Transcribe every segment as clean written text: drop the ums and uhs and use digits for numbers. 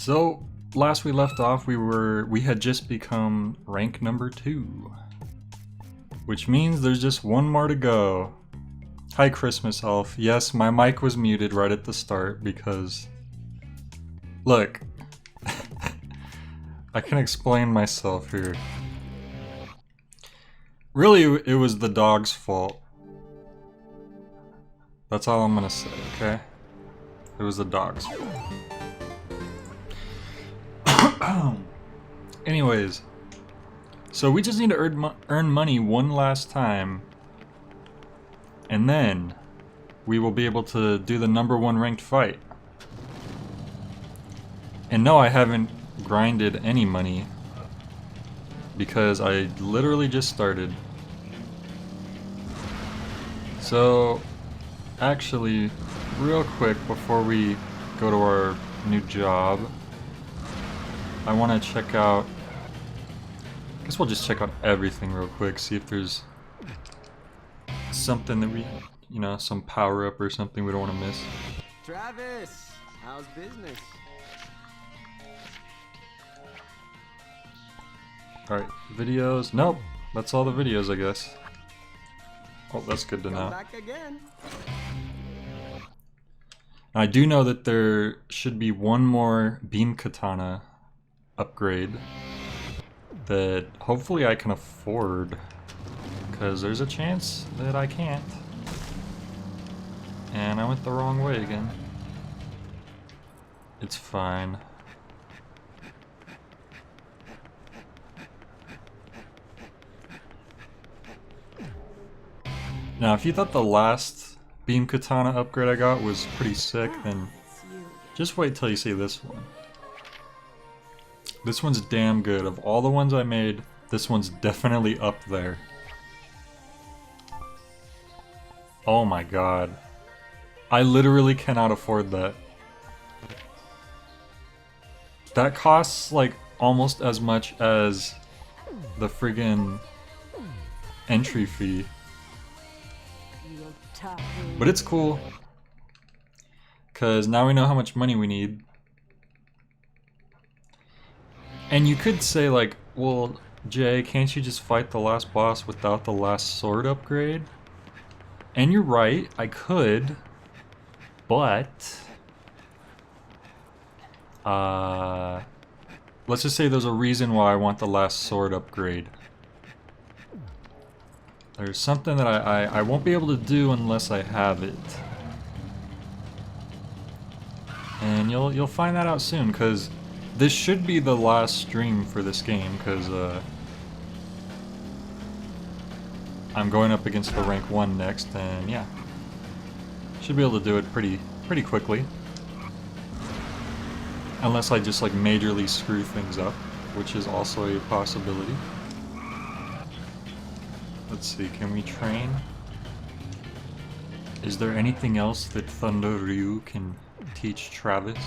So, last we left off, we had just become rank number 2. Which means there's just one more to go. Hi Christmas Elf. Yes, my mic was muted right at the start because... Look. I can explain myself here. Really, it was the dog's fault. That's all I'm gonna say, okay? It was the dog's fault. Anyways, so we just need to earn money one last time, and then we will be able to do the number 1 ranked fight. And no, I haven't grinded any money because I literally just started. So, actually, real quick before we go to our new job, I want to check out, I guess we'll just check out everything real quick, see if there's something that we, you know, some power up or something we don't want to miss. Travis, how's business? Alright, videos, nope, that's all the videos I guess. Oh, that's good to know. Back again. I do know that there should be one more beam katana upgrade that hopefully I can afford, because there's a chance that I can't. And I went the wrong way again. It's fine. Now, if you thought the last beam katana upgrade I got was pretty sick, then just wait till you see this one. This one's damn good. Of all the ones I made, this one's definitely up there. Oh my god. I literally cannot afford that. That costs like almost as much as the friggin' entry fee. But it's cool, because now we know how much money we need. And you could say like, well, Jay, can't you just fight the last boss without the last sword upgrade? And you're right, I could, but... let's just say there's a reason why I want the last sword upgrade. There's something that I won't be able to do unless I have it. And you'll find that out soon, because this should be the last stream for this game, because I'm going up against the rank 1 next, and yeah. Should be able to do it pretty quickly. Unless I just like majorly screw things up, which is also a possibility. Let's see, can we train? Is there anything else that Thunder Ryu can teach Travis?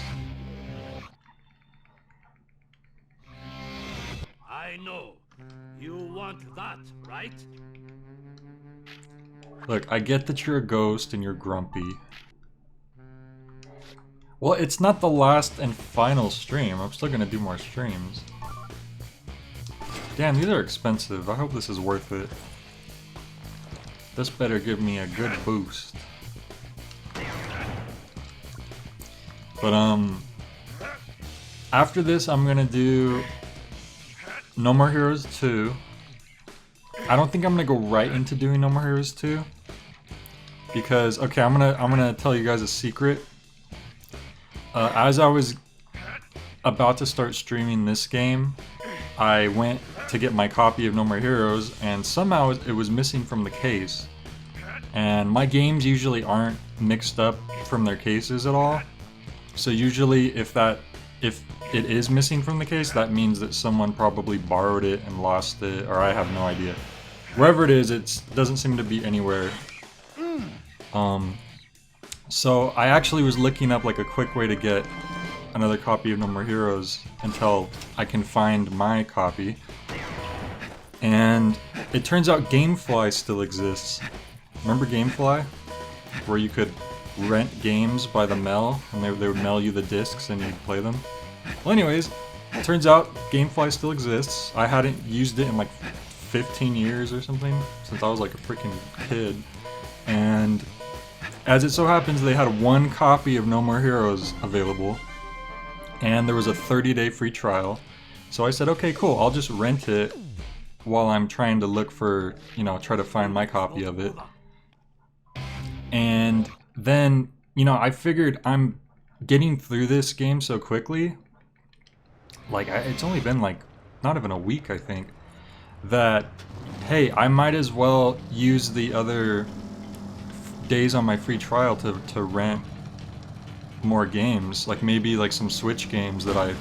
I know. You want that, right? Look, I get that you're a ghost and you're grumpy. Well, it's not the last and final stream. I'm still gonna do more streams. Damn, these are expensive. I hope this is worth it. This better give me a good boost. But after this I'm gonna do No More Heroes 2. I don't think I'm gonna go right into doing No More Heroes 2. Because, okay, I'm gonna tell you guys a secret. As I was about to start streaming this game, I went to get my copy of No More Heroes, and somehow it was missing from the case. And my games usually aren't mixed up from their cases at all. So usually if it is missing from the case, that means that someone probably borrowed it and lost it, or I have no idea. Wherever it is, it doesn't seem to be anywhere. So I actually was looking up like a quick way to get another copy of No More Heroes until I can find my copy. And it turns out GameFly still exists. Remember GameFly? Where you could rent games by the mail, and they would mail you the discs and you'd play them. Well, anyways, turns out GameFly still exists. I hadn't used it in like 15 years or something since I was like a freaking kid. And as it so happens, they had one copy of No More Heroes available, and there was a 30-day free trial. So I said, okay, cool, I'll just rent it while I'm trying to look for, try to find my copy of it. And then, I figured I'm getting through this game so quickly, like, it's only been like, not even a week, I think, that, hey, I might as well use the other days on my free trial to rent more games, like maybe like some Switch games that I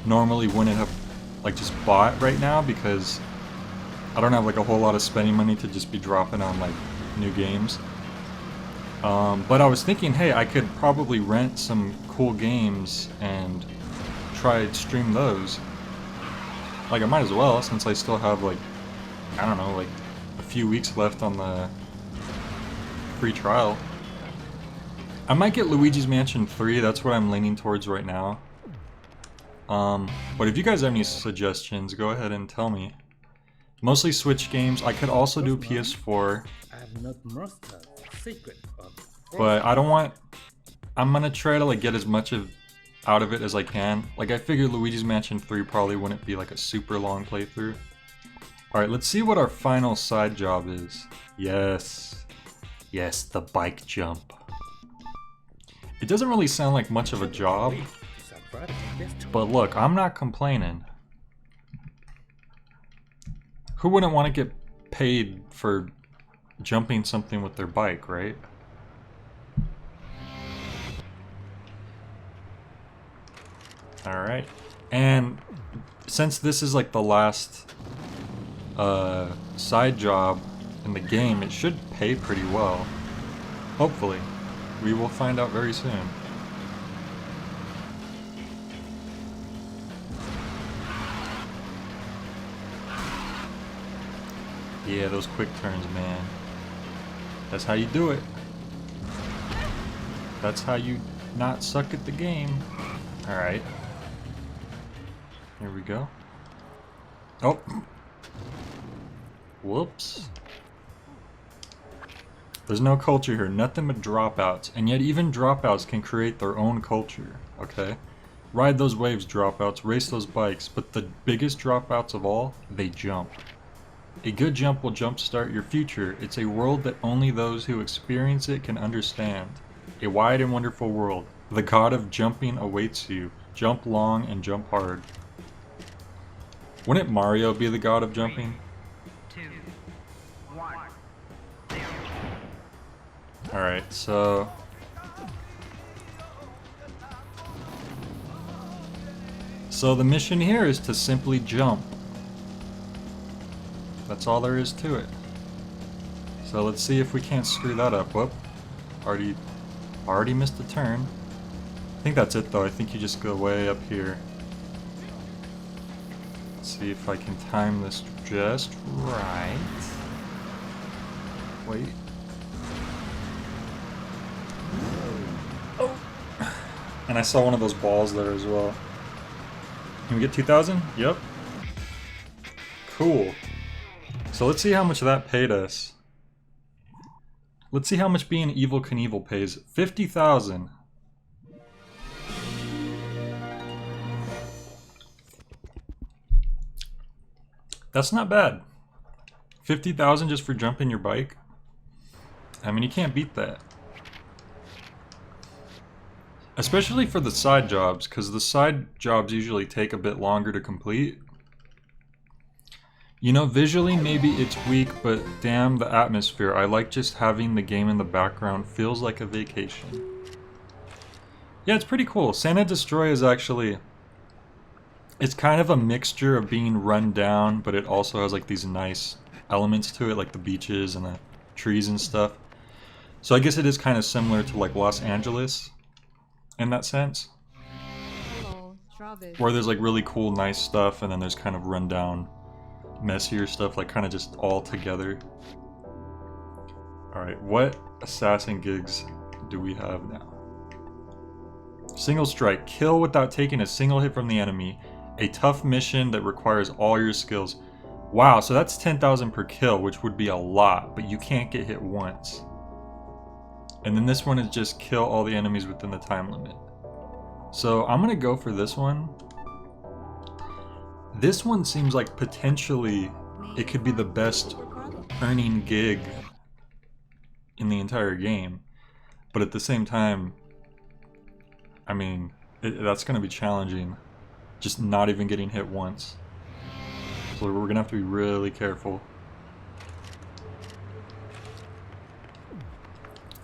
normally wouldn't have like just bought right now because I don't have like a whole lot of spending money to just be dropping on like new games. But I was thinking, hey, I could probably rent some cool games and try to stream those. Like I might as well, since I still have like, I don't know, like a few weeks left on the free trial. I might get Luigi's Mansion 3, that's what I'm leaning towards right now. But if you guys have any suggestions, go ahead and tell me. Mostly Switch games. I could also do PS4. But I don't want... I'm gonna try to like get as much out of it as I can. Like I figured Luigi's Mansion 3 probably wouldn't be like a super long playthrough. Alright, let's see what our final side job is. Yes. Yes, the bike jump. It doesn't really sound like much of a job, but look, I'm not complaining. Who wouldn't want to get paid for jumping something with their bike, right? Alright, and since this is like the last side job in the game, it should pay pretty well. Hopefully. We will find out very soon. Yeah, those quick turns, man. That's how you do it. That's how you not suck at the game. Alright. Here we go. Oh! Whoops. There's no culture here, nothing but dropouts, and yet even dropouts can create their own culture, okay? Ride those waves, dropouts, race those bikes, but the biggest dropouts of all, they jump. A good jump will jumpstart your future. It's a world that only those who experience it can understand. A wide and wonderful world. The god of jumping awaits you. Jump long and jump hard. Wouldn't Mario be the god of jumping? 2, 1. Alright, so... So the mission here is to simply jump. That's all there is to it. So let's see if we can't screw that up. Whoop. Already missed a turn. I think that's it though. I think you just go way up here. Let's see if I can time this just right. Wait. Oh. And I saw one of those balls there as well. Can we get 2,000? Yep. Cool. So let's see how much that paid us. Let's see how much being Evil Knievel pays. 50,000. That's not bad. 50,000 just for jumping your bike? I mean, you can't beat that. Especially for the side jobs, because the side jobs usually take a bit longer to complete. You know, visually maybe it's weak, but damn the atmosphere. I like just having the game in the background. Feels like a vacation. Yeah, it's pretty cool. Santa Destroy is actually... It's kind of a mixture of being run down, but it also has like these nice elements to it, like the beaches and the trees and stuff. So I guess it is kind of similar to like Los Angeles in that sense. Hello, Travis. Where there's like really cool, nice stuff, and then there's kind of run down, messier stuff, like kind of just all together. Alright, what assassin gigs do we have now? Single strike. Kill without taking a single hit from the enemy. A tough mission that requires all your skills. Wow, so that's 10,000 per kill, which would be a lot, but you can't get hit once. And then this one is just kill all the enemies within the time limit. So I'm gonna go for this one. This one seems like potentially it could be the best earning gig in the entire game. But at the same time, I mean, that's gonna be challenging. Just not even getting hit once. So we're gonna have to be really careful.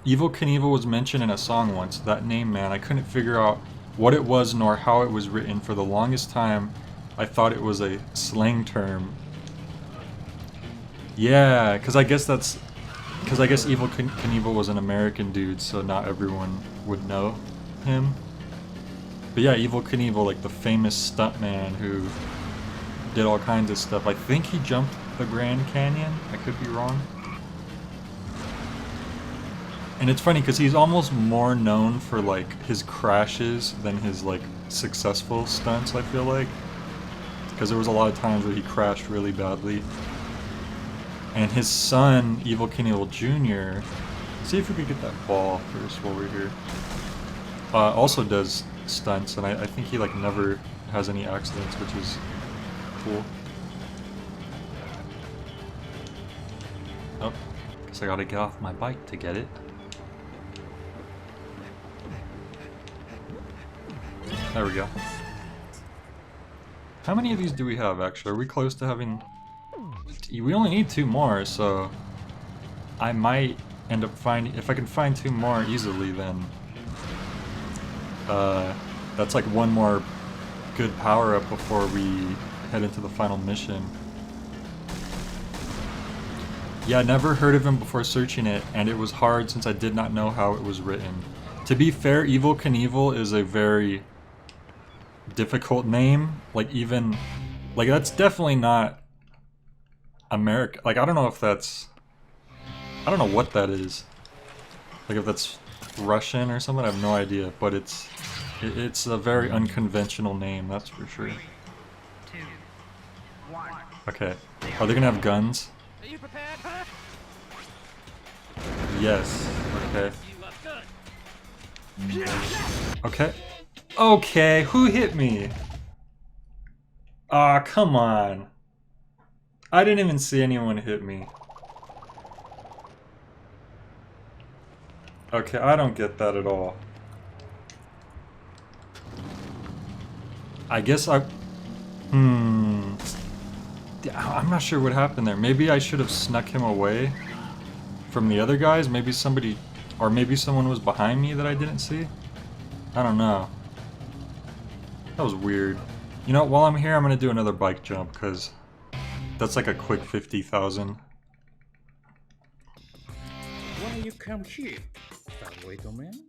Evel Knievel was mentioned in a song once. That name, man, I couldn't figure out what it was nor how it was written. For the longest time, I thought it was a slang term. Yeah, because I guess Evel Knievel was an American dude, so not everyone would know him. But yeah, Evel Knievel, like the famous stuntman who did all kinds of stuff. I think he jumped the Grand Canyon. I could be wrong. And it's funny because he's almost more known for like his crashes than his like successful stunts, I feel like. Because there was a lot of times where he crashed really badly. And his son, Evel Knievel Jr., see if we could get that ball first while we're here, also does stunts, and I think he like never has any accidents, which is cool. Oh, guess I gotta get off my bike to get it. There we go. How many of these do we have, actually? Are we close to having... We only need 2 more, so... I might end up finding... If I can find 2 more easily, then... that's like 1 more good power-up before we head into the final mission. Yeah, I never heard of him before searching it, and it was hard since I did not know how it was written. To be fair, Evel Knievel is a very difficult name. Like, even... Like, that's definitely not American. Like, I don't know if that's... I don't know what that is. Like, if that's Russian or something, I have no idea. But it's a very unconventional name, that's for sure. 2, 1. Okay. Are they gonna have guns? Are you prepared, huh? Yes. Okay. You are good. Okay. Okay, who hit me? Aw, come on. I didn't even see anyone hit me. Okay, I don't get that at all. I guess I'm not sure what happened there. Maybe I should have snuck him away from the other guys. Maybe somebody... Or maybe someone was behind me that I didn't see? I don't know. That was weird. You know, while I'm here, I'm gonna do another bike jump, because that's like a quick 50,000. Why you come here, Starwaiter man?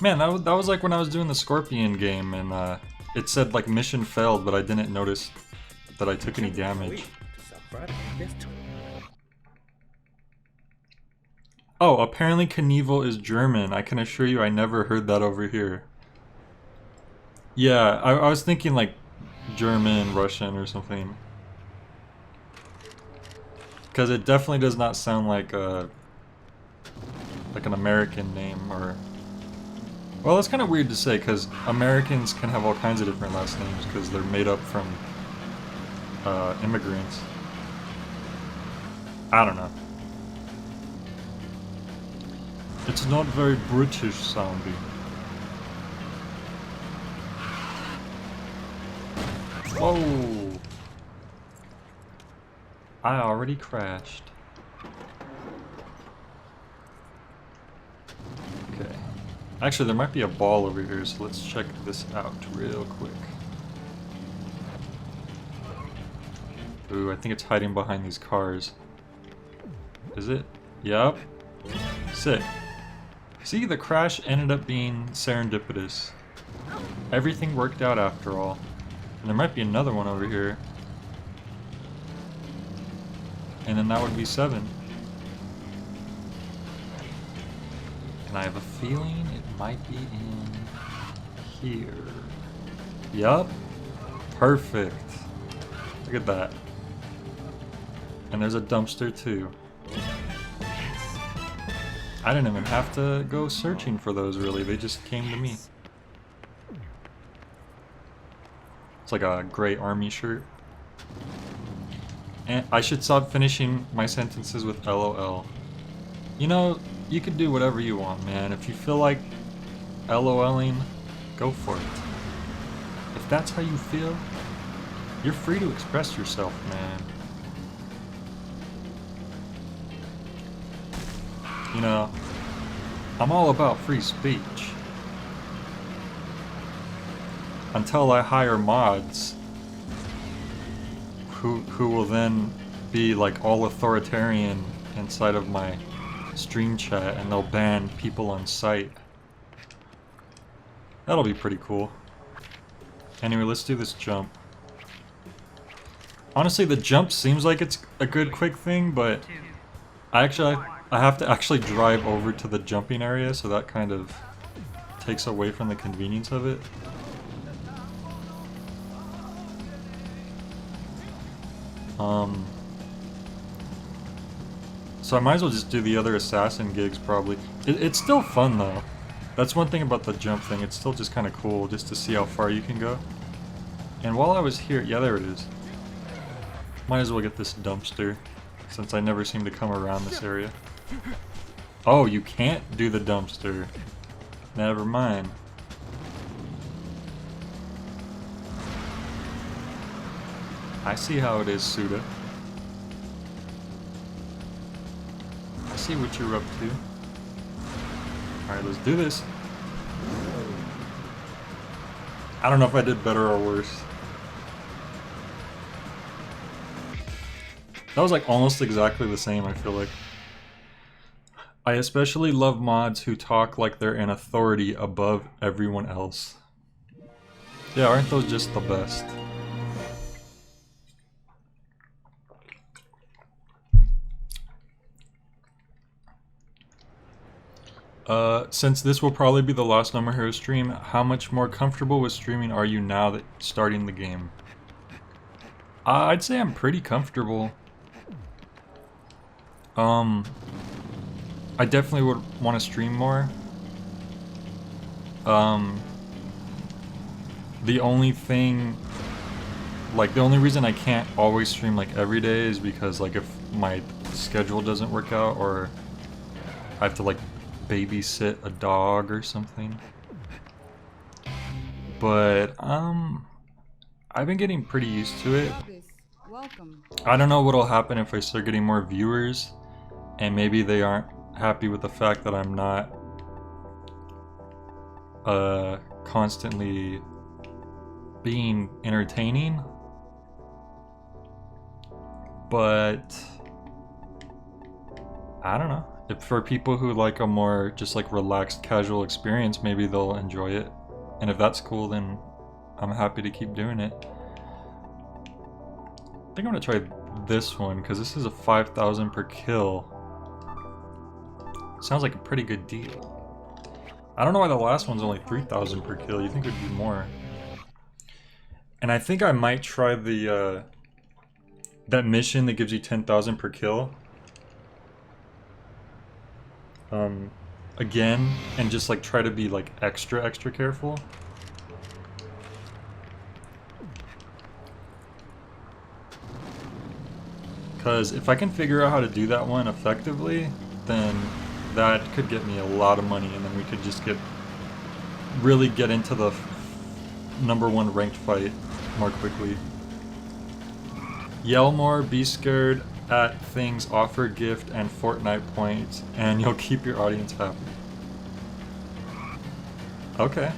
Man, that was like when I was doing the Scorpion game, and it said like mission failed, but I didn't notice that I took any damage. Oh, apparently Knievel is German. I can assure you I never heard that over here. Yeah, I was thinking like German, Russian or something. Because it definitely does not sound like an American name, or... Well, that's kind of weird to say, because Americans can have all kinds of different last names, because they're made up from immigrants. I don't know. It's not very British sounding. Whoa! I already crashed. Okay. Actually, there might be a ball over here, so let's check this out real quick. Ooh, I think it's hiding behind these cars. Is it? Yup. Sick. See, the crash ended up being serendipitous. Everything worked out after all. And there might be another one over here. And then that would be 7. And I have a feeling it might be in here. Yup. Perfect. Look at that. And there's a dumpster too. I didn't even have to go searching for those really, they just came to me. It's like a gray army shirt. And I should stop finishing my sentences with LOL. You know, you could do whatever you want, man. If you feel like LOLing, go for it. If that's how you feel, you're free to express yourself, man. You know, I'm all about free speech. Until I hire mods who will then be like all authoritarian inside of my stream chat and they'll ban people on site. That'll be pretty cool. Anyway, let's do this jump. Honestly, the jump seems like it's a good quick thing, but I have to actually drive over to the jumping area, so that kind of takes away from the convenience of it. So I might as well just do the other assassin gigs probably. It's still fun though. That's one thing about the jump thing, it's still just kind of cool just to see how far you can go. And while I was here, yeah, there it is. Might as well get this dumpster, since I never seem to come around this area. Oh, you can't do the dumpster. Never mind. I see how it is, Suda. I see what you're up to. Alright, let's do this. I don't know if I did better or worse. That was like almost exactly the same, I feel like. I especially love mods who talk like they're an authority above everyone else. Yeah, aren't those just the best? Since this will probably be the last No More Heroes stream, how much more comfortable with streaming are you now that starting the game? I'd say I'm pretty comfortable. I definitely would want to stream more. The only thing, like the only reason I can't always stream like every day is because like if my schedule doesn't work out or I have to like babysit a dog or something. But I've been getting pretty used to it. Travis, welcome. I don't know what'll happen if I start getting more viewers and maybe they aren't happy with the fact that I'm not constantly being entertaining. But I don't know. If for people who like a more just like relaxed casual experience, maybe they'll enjoy it. And if that's cool, then I'm happy to keep doing it. I think I'm gonna try this one because this is a 5,000 per kill. Sounds like a pretty good deal. I don't know why the last one's only 3,000 per kill. You think it would be more. And I think I might try the that mission that gives you 10,000 per kill. Again, and just like try to be like extra careful. Because if I can figure out how to do that one effectively, then that could get me a lot of money, and then we could just really get into the #1 ranked fight more quickly. Yell more, be scared at things, offer gift and Fortnite points, and you'll keep your audience happy. Okay.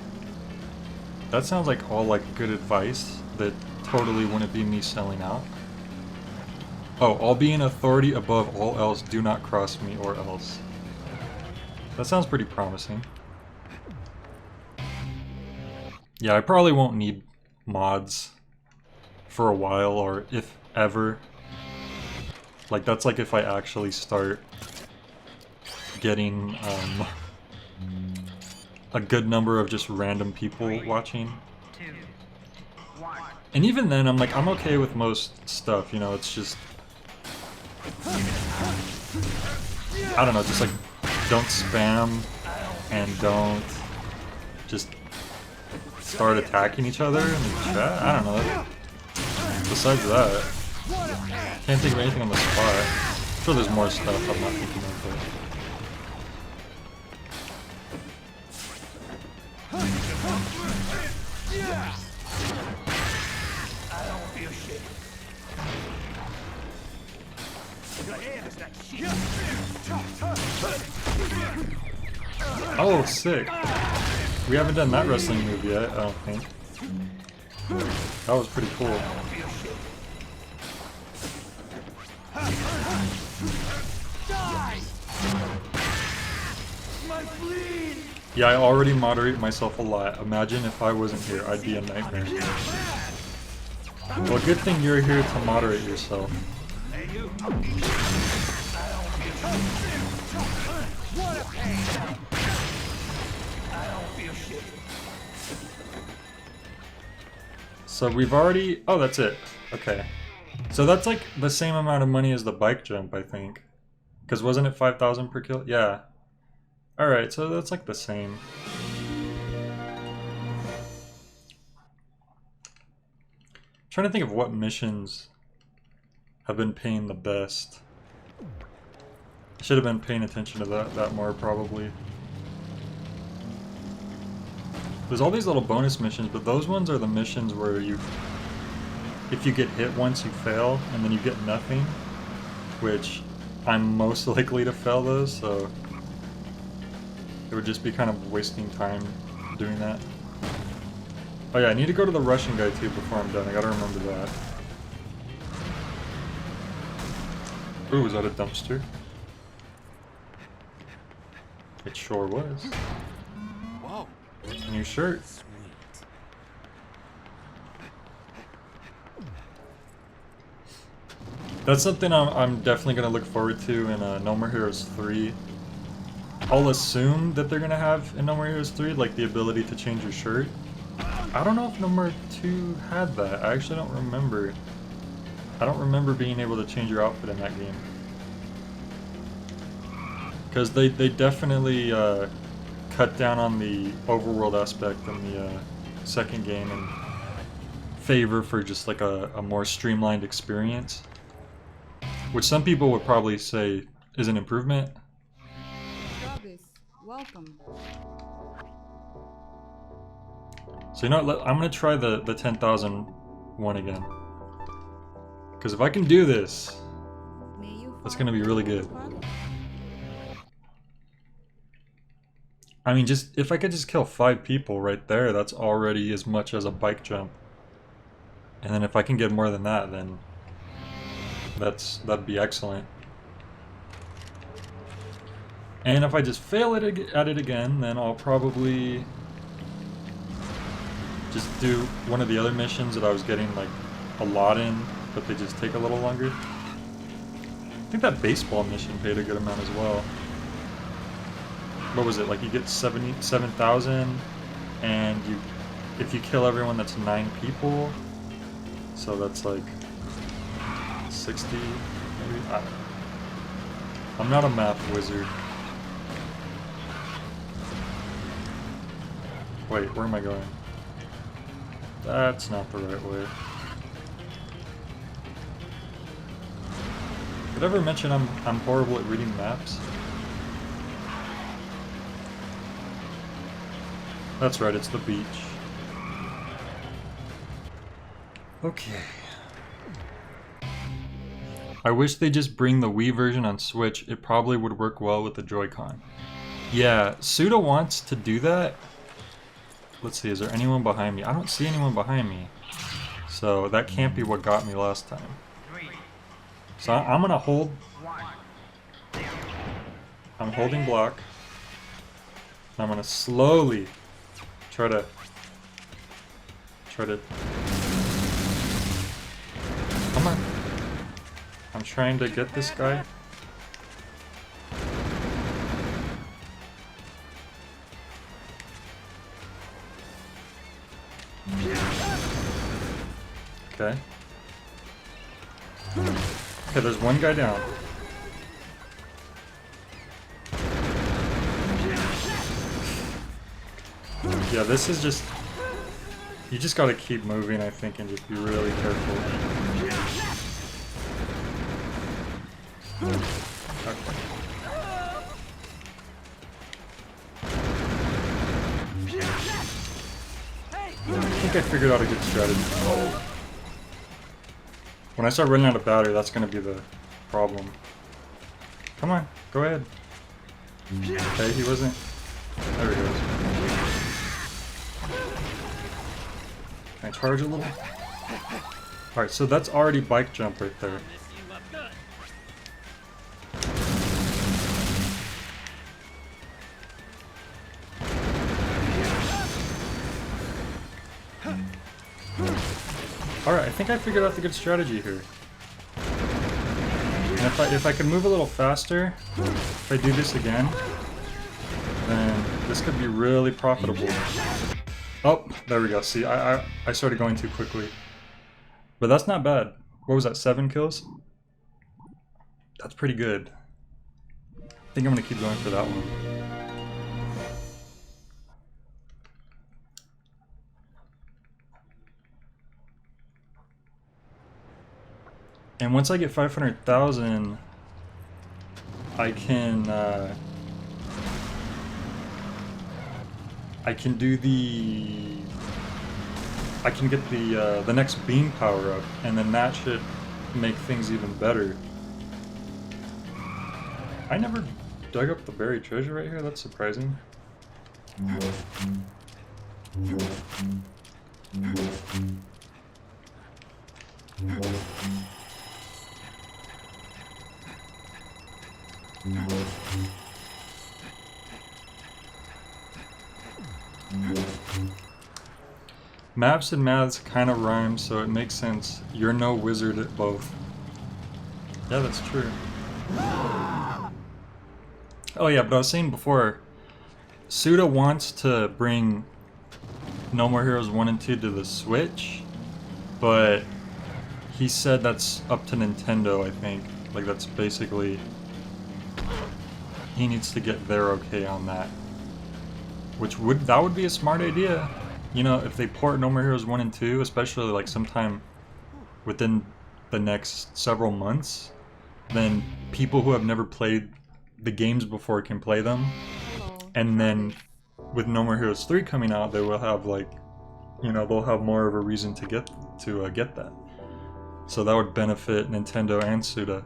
That sounds like all like good advice that totally wouldn't be me selling out. Oh, I'll be an authority above all else, do not cross me or else. That sounds pretty promising. Yeah, I probably won't need mods for a while, or if ever. Like, that's like if I actually start getting a good number of just random people watching. 2, 1. And even then, I'm like, I'm okay with most stuff, you know, it's just... I don't know, just like, don't spam and don't just start attacking each other in the chat. I don't know. Besides that, can't think of anything on the spot. I'm sure there's more stuff I'm not thinking of. But... Oh, sick. We haven't done that wrestling move yet, I don't think. That was pretty cool. Yeah, I already moderate myself a lot. Imagine if I wasn't here, I'd be a nightmare. Well, good thing you're here to moderate yourself. So we've already... Oh, that's it. Okay. So that's like the same amount of money as the bike jump, I think. Because wasn't it 5,000 per kill? Yeah. Alright, so that's like the same. Trying to think of what missions have been paying the best. I should have been paying attention to that more probably. There's all these little bonus missions, but those ones are the missions where you, if you get hit once, you fail, and then you get nothing, which I'm most likely to fail those, so it would just be kind of wasting time doing that. Oh yeah, I need to go to the Russian guy too before I'm done. I gotta remember that. Ooh, was that a dumpster? It sure was. Whoa. New shirt. That's something I'm definitely gonna look forward to in No More Heroes 3. I'll assume that they're gonna have in No More Heroes 3 like the ability to change your shirt. I don't know if No More 2 had that. I actually don't remember. I don't remember being able to change your outfit in that game. Because they definitely cut down on the overworld aspect in the second game in favor for just like a more streamlined experience. Which some people would probably say is an improvement. Travis, welcome. So you know what, I'm gonna try the 10,000 one again. Because if I can do this, May you that's gonna be really good. follow? I mean, just if I could just kill 5 people right there, that's already as much as a bike jump. And then if I can get more than that, then that'd be excellent. And if I just fail at it again, then I'll probably just do one of the other missions that I was getting like a lot in, but they just take a little longer. I think that baseball mission paid a good amount as well. What was it, like you get 77,000 and if you kill everyone that's 9 people, so that's like 60 maybe? I don't know. I'm not a math wizard. Wait, where am I going? That's not the right way. Did I ever mention I'm horrible at reading maps? That's right, it's the beach. Okay. I wish they just bring the Wii version on Switch. It probably would work well with the Joy-Con. Yeah, Suda wants to do that. Let's see, is there anyone behind me? I don't see anyone behind me. So that can't be what got me last time. So I'm gonna hold. I'm holding block. I'm gonna slowly try to come on. I'm trying to get this guy. Okay. Okay, there's one guy down. Yeah, this is just... You just gotta keep moving, I think, and just be really careful. Okay. I think I figured out a good strategy. When I start running out of battery, that's gonna be the problem. Come on, go ahead. Okay, he wasn't... There he goes. Can I charge a little? Alright, so that's already bike jump right there. Alright, I think I figured out the good strategy here. And if I could move a little faster, if I do this again, then this could be really profitable. Oh, there we go. See, I started going too quickly. But that's not bad. What was that, 7 kills? That's pretty good. I think I'm gonna keep going for that one. And once I get 500,000, I can do the... I can get the next beam power up, and then that should make things even better. I never dug up the buried treasure right here, that's surprising. Maps and maths kind of rhyme, so it makes sense. You're no wizard at both. Yeah, that's true. Oh yeah, but I was saying before, Suda wants to bring No More Heroes 1 and 2 to the Switch, but he said that's up to Nintendo, I think. Like, that's basically... He needs to get their okay on that. That would be a smart idea. You know, if they port No More Heroes 1 and 2, especially like sometime within the next several months, then people who have never played the games before can play them. Hello. And then with No More Heroes 3 coming out, they will have like, you know, they'll have more of a reason to get that. So that would benefit Nintendo and Suda.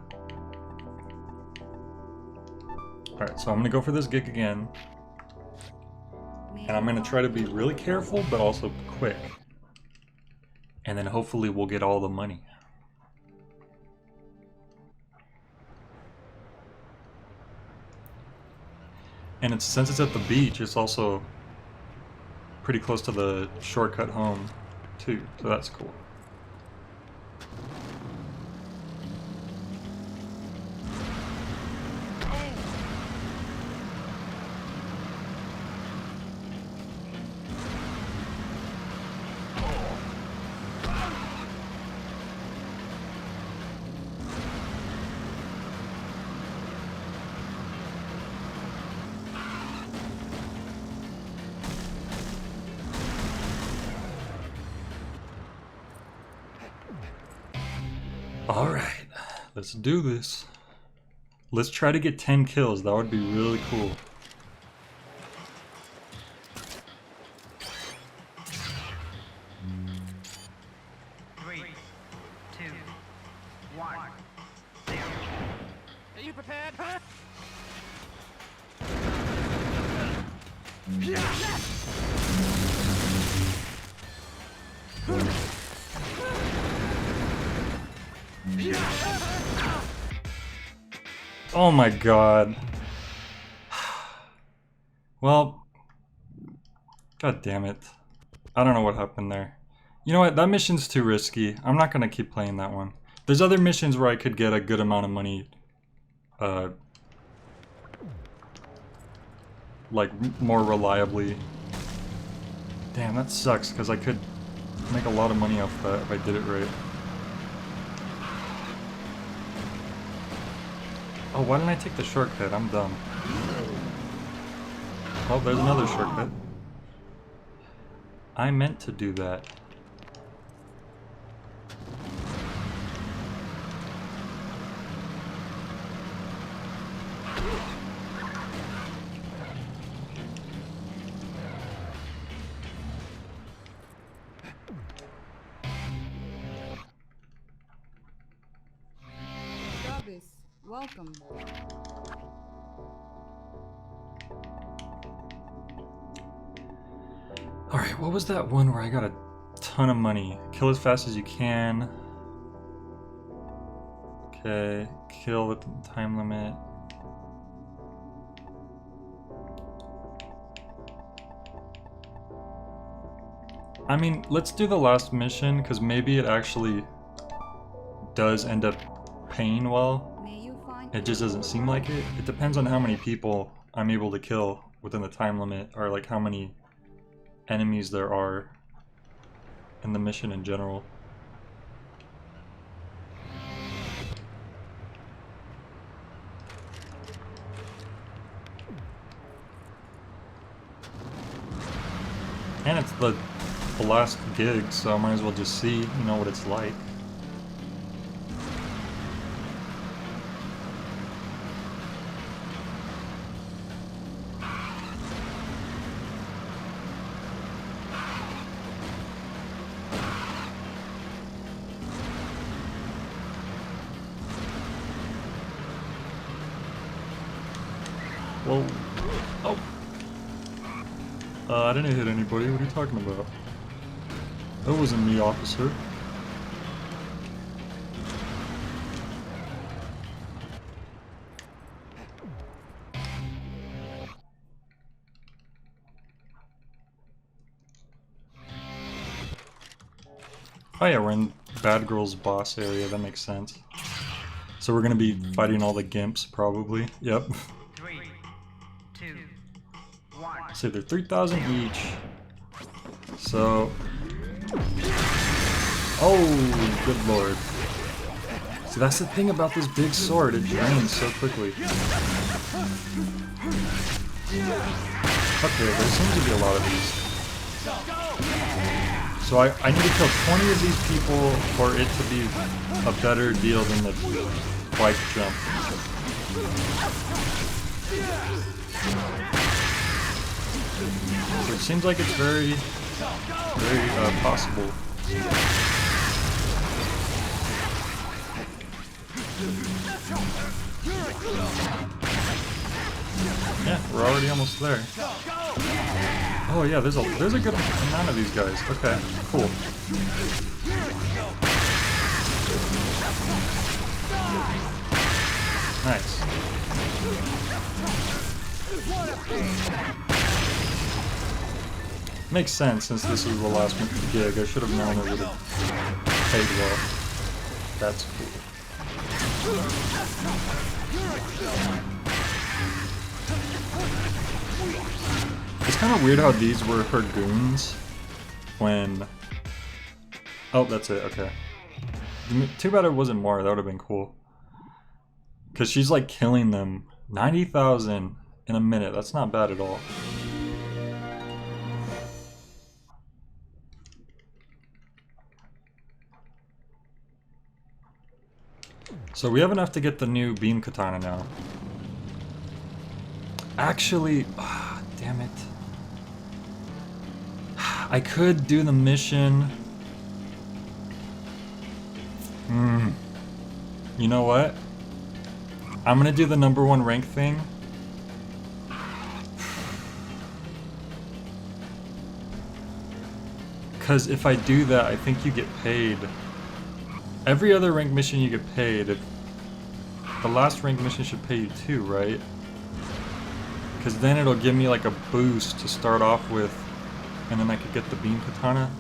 Alright, so I'm gonna go for this gig again. And I'm gonna try to be really careful, but also quick. And then hopefully we'll get all the money. And since it's at the beach, it's also pretty close to the shortcut home, too. So that's cool. Alright, let's do this. Let's try to get 10 kills, that would be really cool. Three, two, one. Are you prepared? Huh? Oh my god. Well, god damn it. I don't know what happened there. You know what, that mission's too risky. I'm not gonna keep playing that one. There's other missions where I could get a good amount of money, like more reliably. Damn, that sucks, because I could make a lot of money off that if I did it right. Oh, why didn't I take the shortcut? I'm dumb. Oh, there's another shortcut. I meant to do that. Travis, welcome. Alright, what was that one where I got a ton of money? Kill as fast as you can. Okay, kill within the time limit. I mean, let's do the last mission, because maybe it actually does end up paying well. May you find It just doesn't seem like it. It depends on how many people I'm able to kill within the time limit, or like how many enemies there are in the mission in general. And it's the last gig, so I might as well just see, you know, what it's like. Whoa. Oh. I didn't hit anybody. What are you talking about? That wasn't me, officer. Oh yeah, we're in Bad Girl's boss area. That makes sense. So we're gonna be fighting all the gimps, probably. Yep. 3, 2, 1. So they're 3,000 each. So... Oh, good lord. See, that's the thing about this big sword. It drains so quickly. Okay, there seems to be a lot of these. So I need to kill 20 of these people for it to be a better deal than the bike jump. So it seems like it's very possible. Yeah, we're already almost there. Oh yeah, there's a good amount of these guys. Okay, cool. Nice. Makes sense since this is the last gig. I should have known it would have paid well. That's cool. It's kind of weird how these were her goons when... Oh, that's it, okay. Too bad it wasn't more, that would have been cool. Because she's like killing them. 90,000 in a minute, that's not bad at all. So we have enough to get the new beam katana now. Actually, damn it. I could do the mission. You know what? I'm gonna do the #1 rank thing. Cause if I do that, I think you get paid. Every other rank mission you get paid. The last rank mission should pay you too, right? Because then it'll give me like a boost to start off with, and then I could get the beam katana.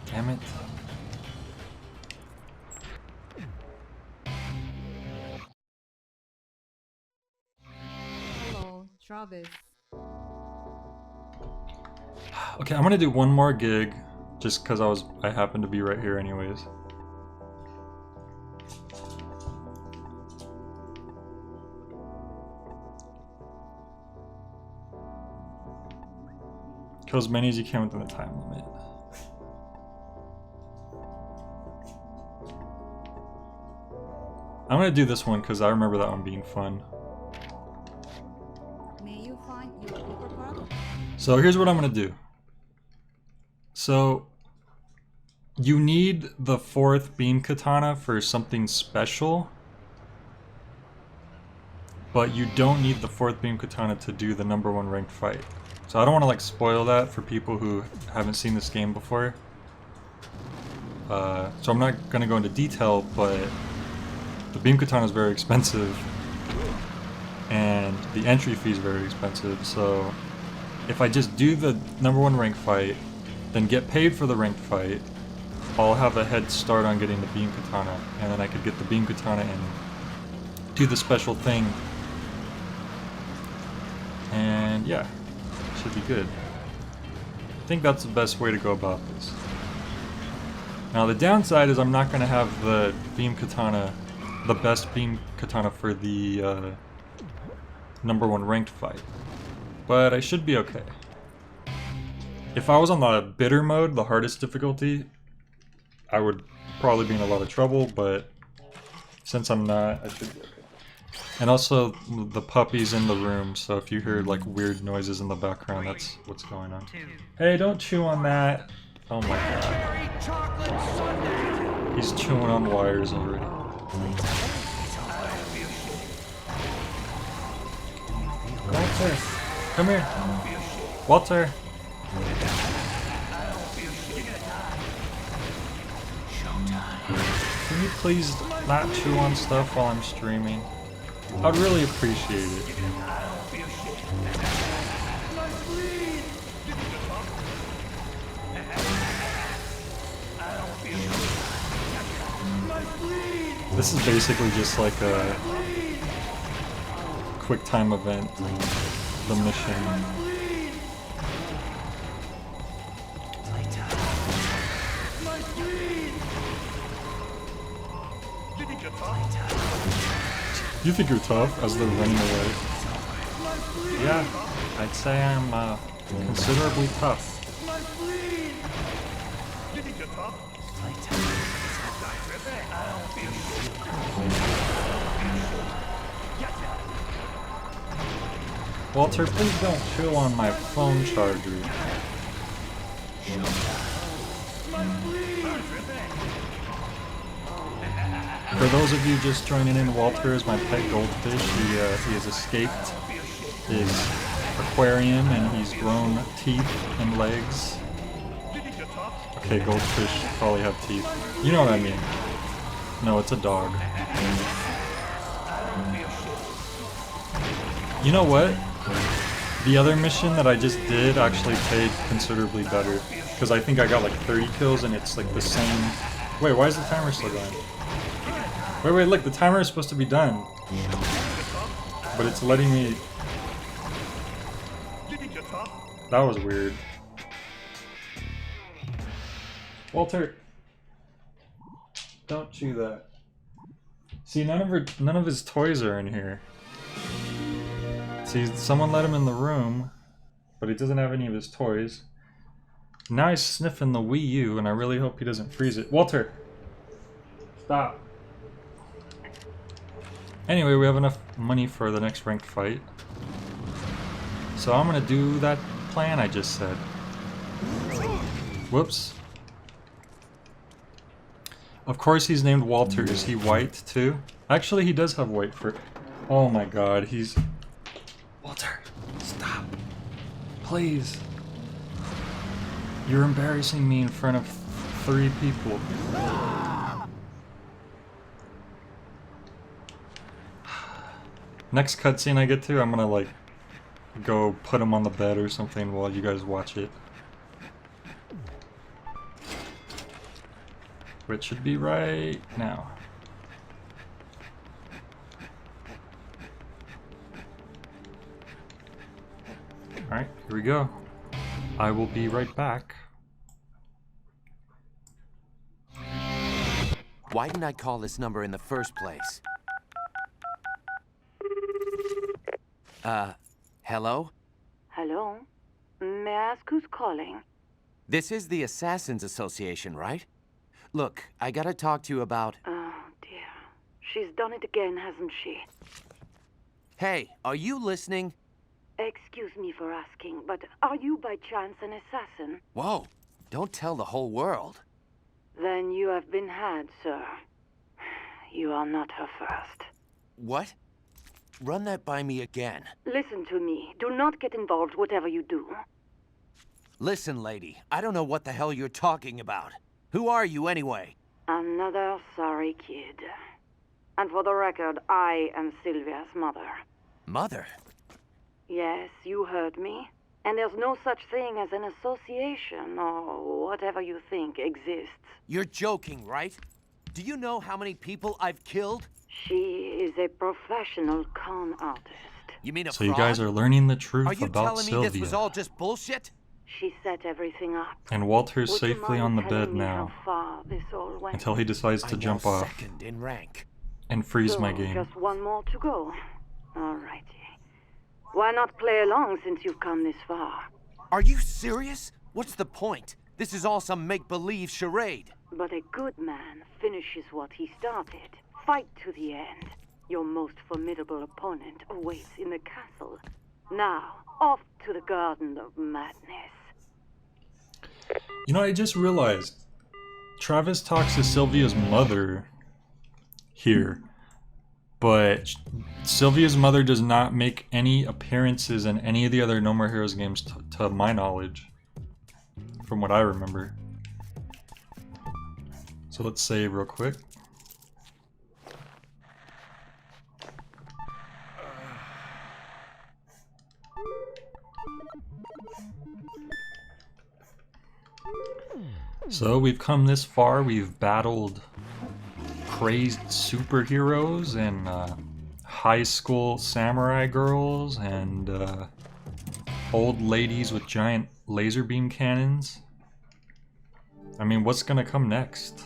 Damn it. Hello, Travis. Okay, I'm gonna do one more gig, just because I happened to be right here anyways. Kill as many as you can within the time limit. I'm gonna do this one because I remember that one being fun. May you find your paper cup? So here's what I'm gonna do. So you need the 4th beam katana for something special, but you don't need the 4th beam katana to do the #1 ranked fight. So I don't want to like spoil that for people who haven't seen this game before. So I'm not gonna go into detail, but the beam katana is very expensive, and the entry fee is very expensive. So if I just do the #1 rank fight, then get paid for the ranked fight, I'll have a head start on getting the beam katana, and then I could get the beam katana and do the special thing. And yeah, should be good. I think that's the best way to go about this. Now the downside is I'm not going to have the beam katana, the best beam katana for the #1 ranked fight, but I should be okay. If I was on the bitter mode, the hardest difficulty, I would probably be in a lot of trouble, but since I'm not, I should be okay. And also, the puppy's in the room, so if you hear like weird noises in the background, that's what's going on. Hey, don't chew on that! Oh my god. He's chewing on wires already. Walter, come here. Walter. Can you please not chew on stuff while I'm streaming? I'd really appreciate it. This is basically just like a quick time event, the mission. You think you're tough as they're running away? Yeah, I'd say I'm considerably tough. Walter, please don't chew on my phone charger. For those of you just joining in, Walter is my pet goldfish. He has escaped his aquarium and he's grown teeth and legs. Okay, goldfish probably have teeth. You know what I mean. No, it's a dog. You know what? The other mission that I just did actually paid considerably better. Because I think I got like 30 kills and it's like the same... Wait, why is the timer still going? Wait, look, the timer is supposed to be done. But it's letting me... That was weird. Walter! Don't chew that. See, none of his toys are in here. See, someone let him in the room, but he doesn't have any of his toys. Now he's sniffing the Wii U, and I really hope he doesn't freeze it. Walter! Stop. Anyway, we have enough money for the next ranked fight. So I'm gonna do that plan I just said. Whoops. Of course he's named Walter. Is he white too? Actually, he does have white fur. Oh my god, he's... Walter, stop. Please. You're embarrassing me in front of 3 people. Next cutscene I get to, I'm gonna like go put him on the bed or something while you guys watch it. Which should be right now. Alright, here we go. I will be right back. Why didn't I call this number in the first place? Hello? Hello? May I ask who's calling? This is the Assassins Association, right? Look, I gotta talk to you about... Oh, dear. She's done it again, hasn't she? Hey, are you listening? Excuse me for asking, but are you by chance an assassin? Whoa, don't tell the whole world. Then you have been had, sir. You are not her first. What? Run that by me again. Listen to me. Do not get involved whatever you do. Listen, lady, I don't know what the hell you're talking about. Who are you anyway? Another sorry kid. And for the record, I am Sylvia's mother. Mother? Yes, you heard me. And there's no such thing as an association, or whatever you think exists. You're joking, right? Do you know how many people I've killed? She is a professional con artist. You mean a So fraud? you guys are learning the truth Are you about telling me Sylvia. this was all just bullshit? She set everything up. And Walter's Would you safely mind on the telling bed me now. how far this all went? Until he decides to I'm jump now off second in rank. and freeze So, my game. just one more to go. Alrighty. Why not play along since you've come this far? Are you serious? What's the point? This is all some make-believe charade. But a good man finishes what he started. Fight to the end. Your most formidable opponent awaits in the castle. Now, off to the Garden of Madness. You know, I just realized Travis talks to Sylvia's mother here, but Sylvia's mother does not make any appearances in any of the other No More Heroes games to my knowledge, from what I remember. So let's save real quick. So we've come this far, we've battled crazed superheroes and high school samurai girls and old ladies with giant laser beam cannons. I mean, what's gonna come next?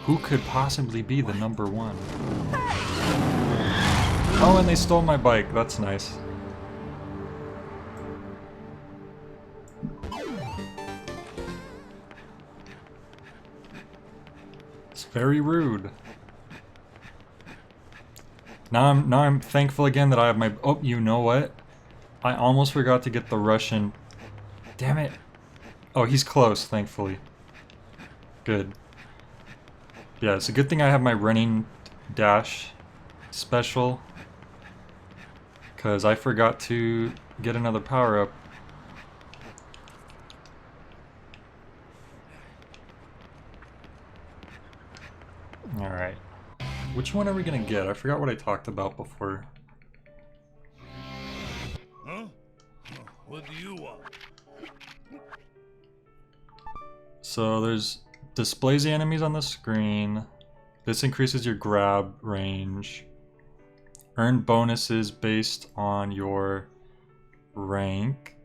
Who could possibly be the number one? Oh, and they stole my bike, that's nice. It's very rude. Now I'm thankful again that I have my... Oh, you know what? I almost forgot to get the Russian... Damn it. Oh, he's close, thankfully. Good. Yeah, it's a good thing I have my running dash special. Because I forgot to get another power-up. Alright. Which one are we gonna get? I forgot what I talked about before. Huh? What do you want? So there's displays the enemies on the screen. This increases your grab range. Earn bonuses based on your rank.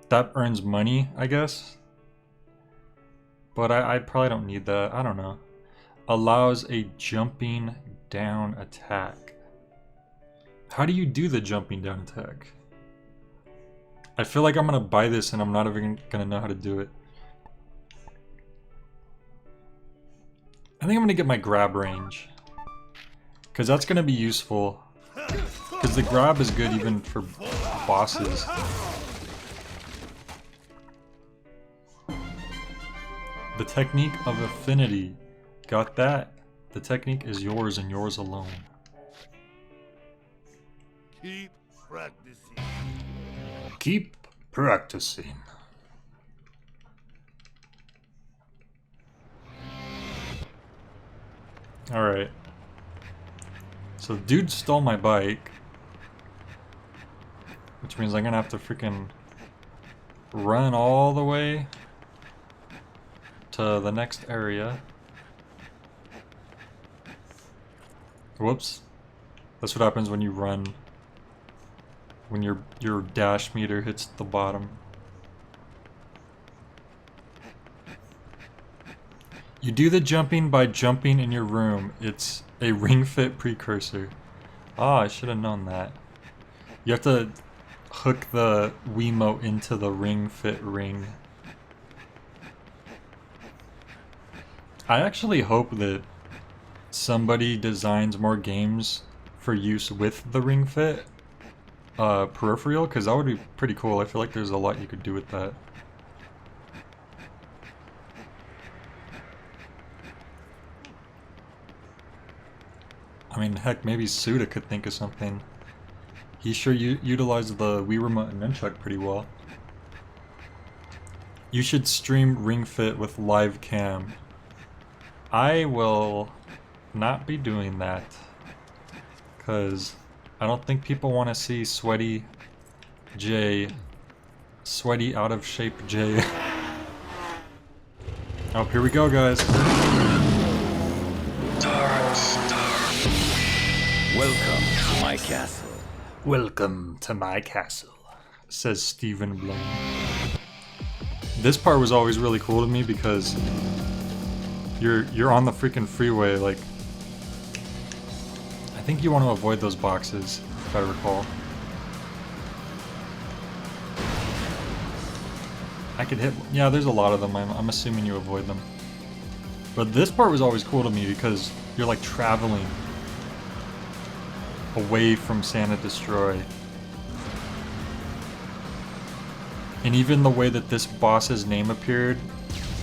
That earns money, I guess. But I probably don't need that. I don't know. Allows a jumping down attack. How do you do the jumping down attack? I feel like I'm gonna buy this and I'm not even gonna know how to do it. I think I'm gonna get my grab range. Because that's gonna be useful. Because the grab is good even for bosses. The technique of affinity. Got that? The technique is yours and yours alone. Keep practicing. Keep practicing. Alright. So dude stole my bike. Which means I'm gonna have to freaking run all the way to the next area. Whoops. That's what happens when you run when your dash meter hits the bottom. You do the jumping by jumping in your room. It's a Ring Fit precursor. Ah, I should have known that. You have to hook the Wiimote into the Ring Fit ring. I actually hope that somebody designs more games for use with the Ring Fit peripheral, because that would be pretty cool. I feel like there's a lot you could do with that. I mean, heck, maybe Suda could think of something. He sure utilized the Wii Remote and Nunchuck pretty well. You should stream Ring Fit with live cam. I will not be doing that, because I don't think people want to see sweaty Jay, sweaty out of shape Jay. Oh, here we go, guys. Welcome to my castle. Welcome to my castle, says Stephen Bloom. This part was always really cool to me because you're on the freaking freeway, like, I think you want to avoid those boxes, if I recall. I could hit, yeah, there's a lot of them, I'm assuming you avoid them. But this part was always cool to me because you're like traveling away from Santa Destroy. And even the way that this boss's name appeared,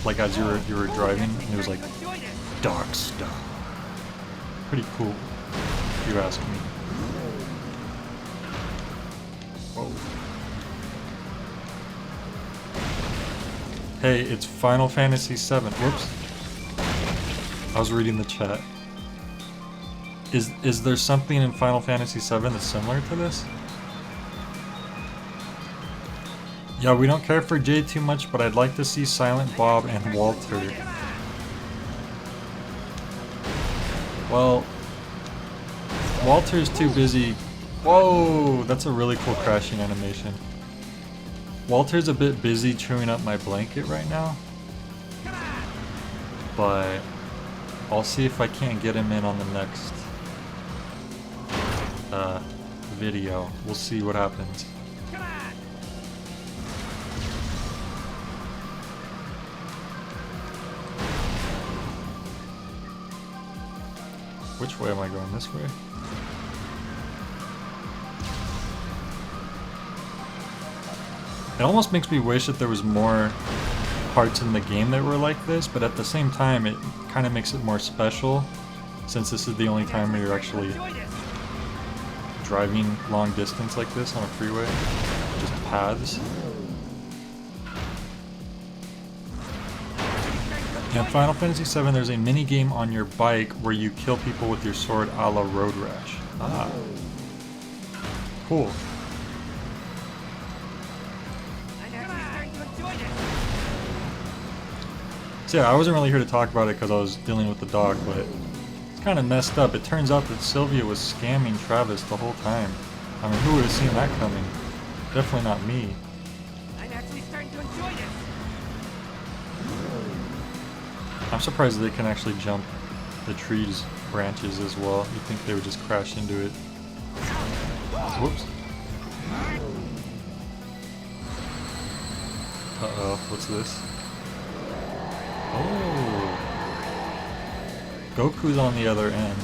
like as you were driving, and it was like Dark Star. Pretty cool, if you ask me. Whoa. Hey, it's Final Fantasy VII. Whoops. I was reading the chat. Is there something in Final Fantasy VII that's similar to this? Yeah, we don't care for Jay too much, but I'd like to see Silent Bob and Walter. Well, Walter's too busy. Whoa, that's a really cool crashing animation. Walter's a bit busy chewing up my blanket right now, but I'll see if I can't get him in on the next video. We'll see what happens. Which way am I going? This way? It almost makes me wish that there was more parts in the game that were like this, but at the same time it kind of makes it more special since this is the only time where you're actually driving long distance like this on a freeway, just paths. In Final Fantasy VII, there's a mini game on your bike where you kill people with your sword a la Road Rash. Ah. Cool. So yeah, I wasn't really here to talk about it because I was dealing with the dog, but it's kind of messed up. It turns out that Sylvia was scamming Travis the whole time. I mean, who would have seen that coming? Definitely not me. I'm actually starting to enjoy this. I'm surprised they can actually jump the trees branches as well. You'd think they would just crash into it. Whoops. Uh-oh, what's this? Oh! Goku's on the other end,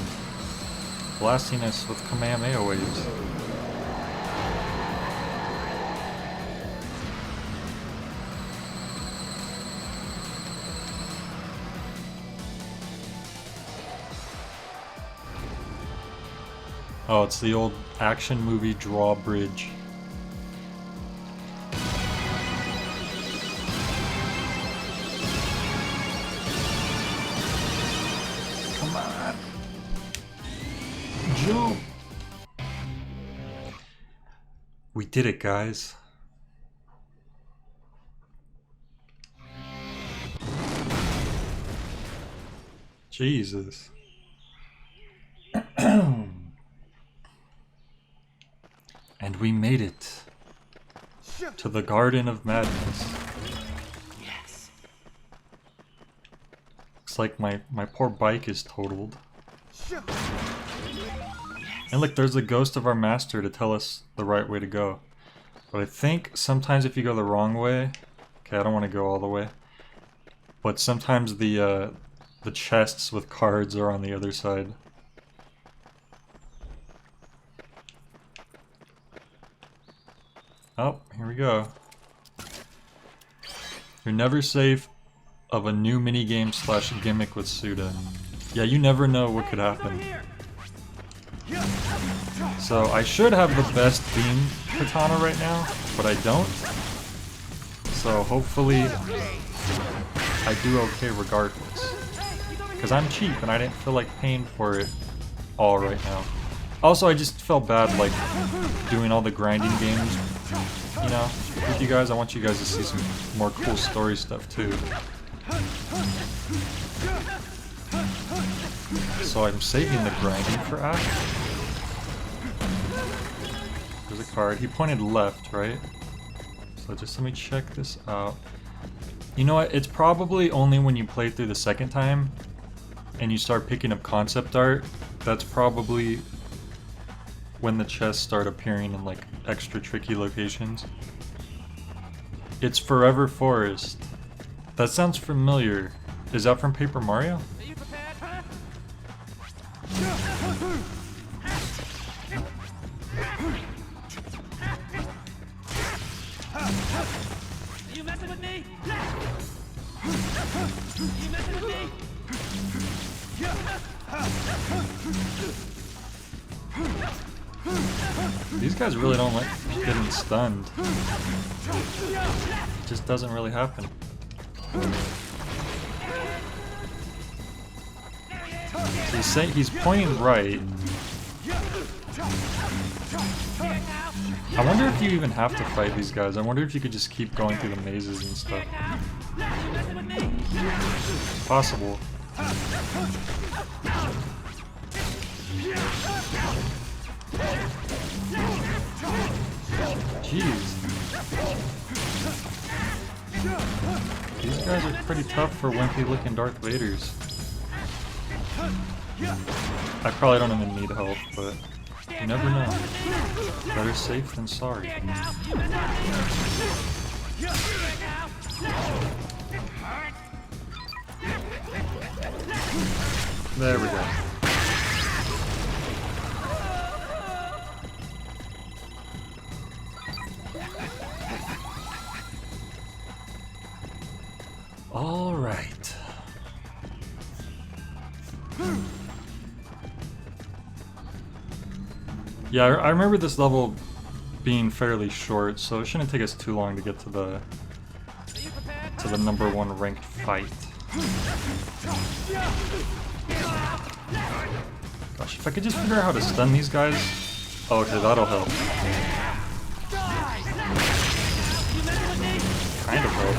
blasting us with Kamehameha waves. Oh, it's the old action movie drawbridge. Come on. Jump. We did it, guys. Jesus. And we made it to the Garden of Madness. Yes. Looks like my poor bike is totaled. And look, there's the ghost of our master to tell us the right way to go. But I think sometimes if you go the wrong way... Okay, I don't want to go all the way. But sometimes the chests with cards are on the other side. Oh, here we go. You're never safe of a new minigame / gimmick with Suda. Yeah, you never know what could happen. So I should have the best beam katana right now, but I don't. So hopefully I do okay regardless. Because I'm cheap and I didn't feel like paying for it all right now. Also, I just felt bad like doing all the grinding games, you know, with you guys. I want you guys to see some more cool story stuff too. So I'm saving the grinding for Ash. There's a card. He pointed left, right? So just let me check this out. You know what? It's probably only when you play through the second time and you start picking up concept art, that's probably when the chests start appearing in like extra tricky locations. It's Forever Forest. That sounds familiar. Is that from Paper Mario? Are you prepared, huh? Are you messing with me? Are you messing with me? These guys really don't like getting stunned. It just doesn't really happen. So he's pointing right. I wonder if you even have to fight these guys. I wonder if you could just keep going through the mazes and stuff. Possible. Jeez. These guys are pretty tough for wimpy looking Darth Vaders. I probably don't even need help, but you never know. Better safe than sorry. There we go. All right. Yeah, I remember this level being fairly short, so it shouldn't take us too long to get to the #1 ranked fight. Gosh, if I could just figure out how to stun these guys. Oh, okay, that'll help. Kind of help.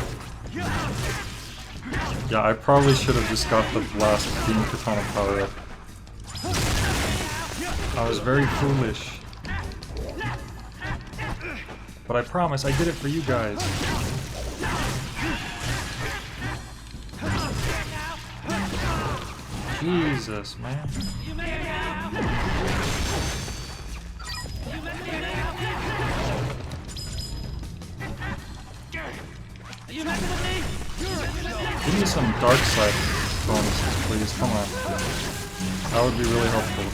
Yeah, I probably should have just got the last Beam Katana power up. I was very foolish. But I promise, I did it for you guys. Jesus, man. Give me some dark side bonuses, please. Come on. That would be really helpful.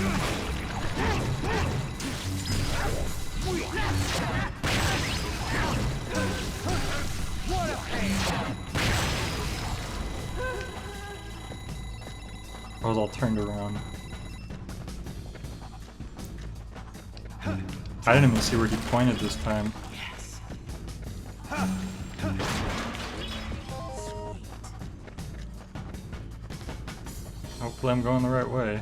I was all turned around. I didn't even see where he pointed this time. Hopefully I'm going the right way.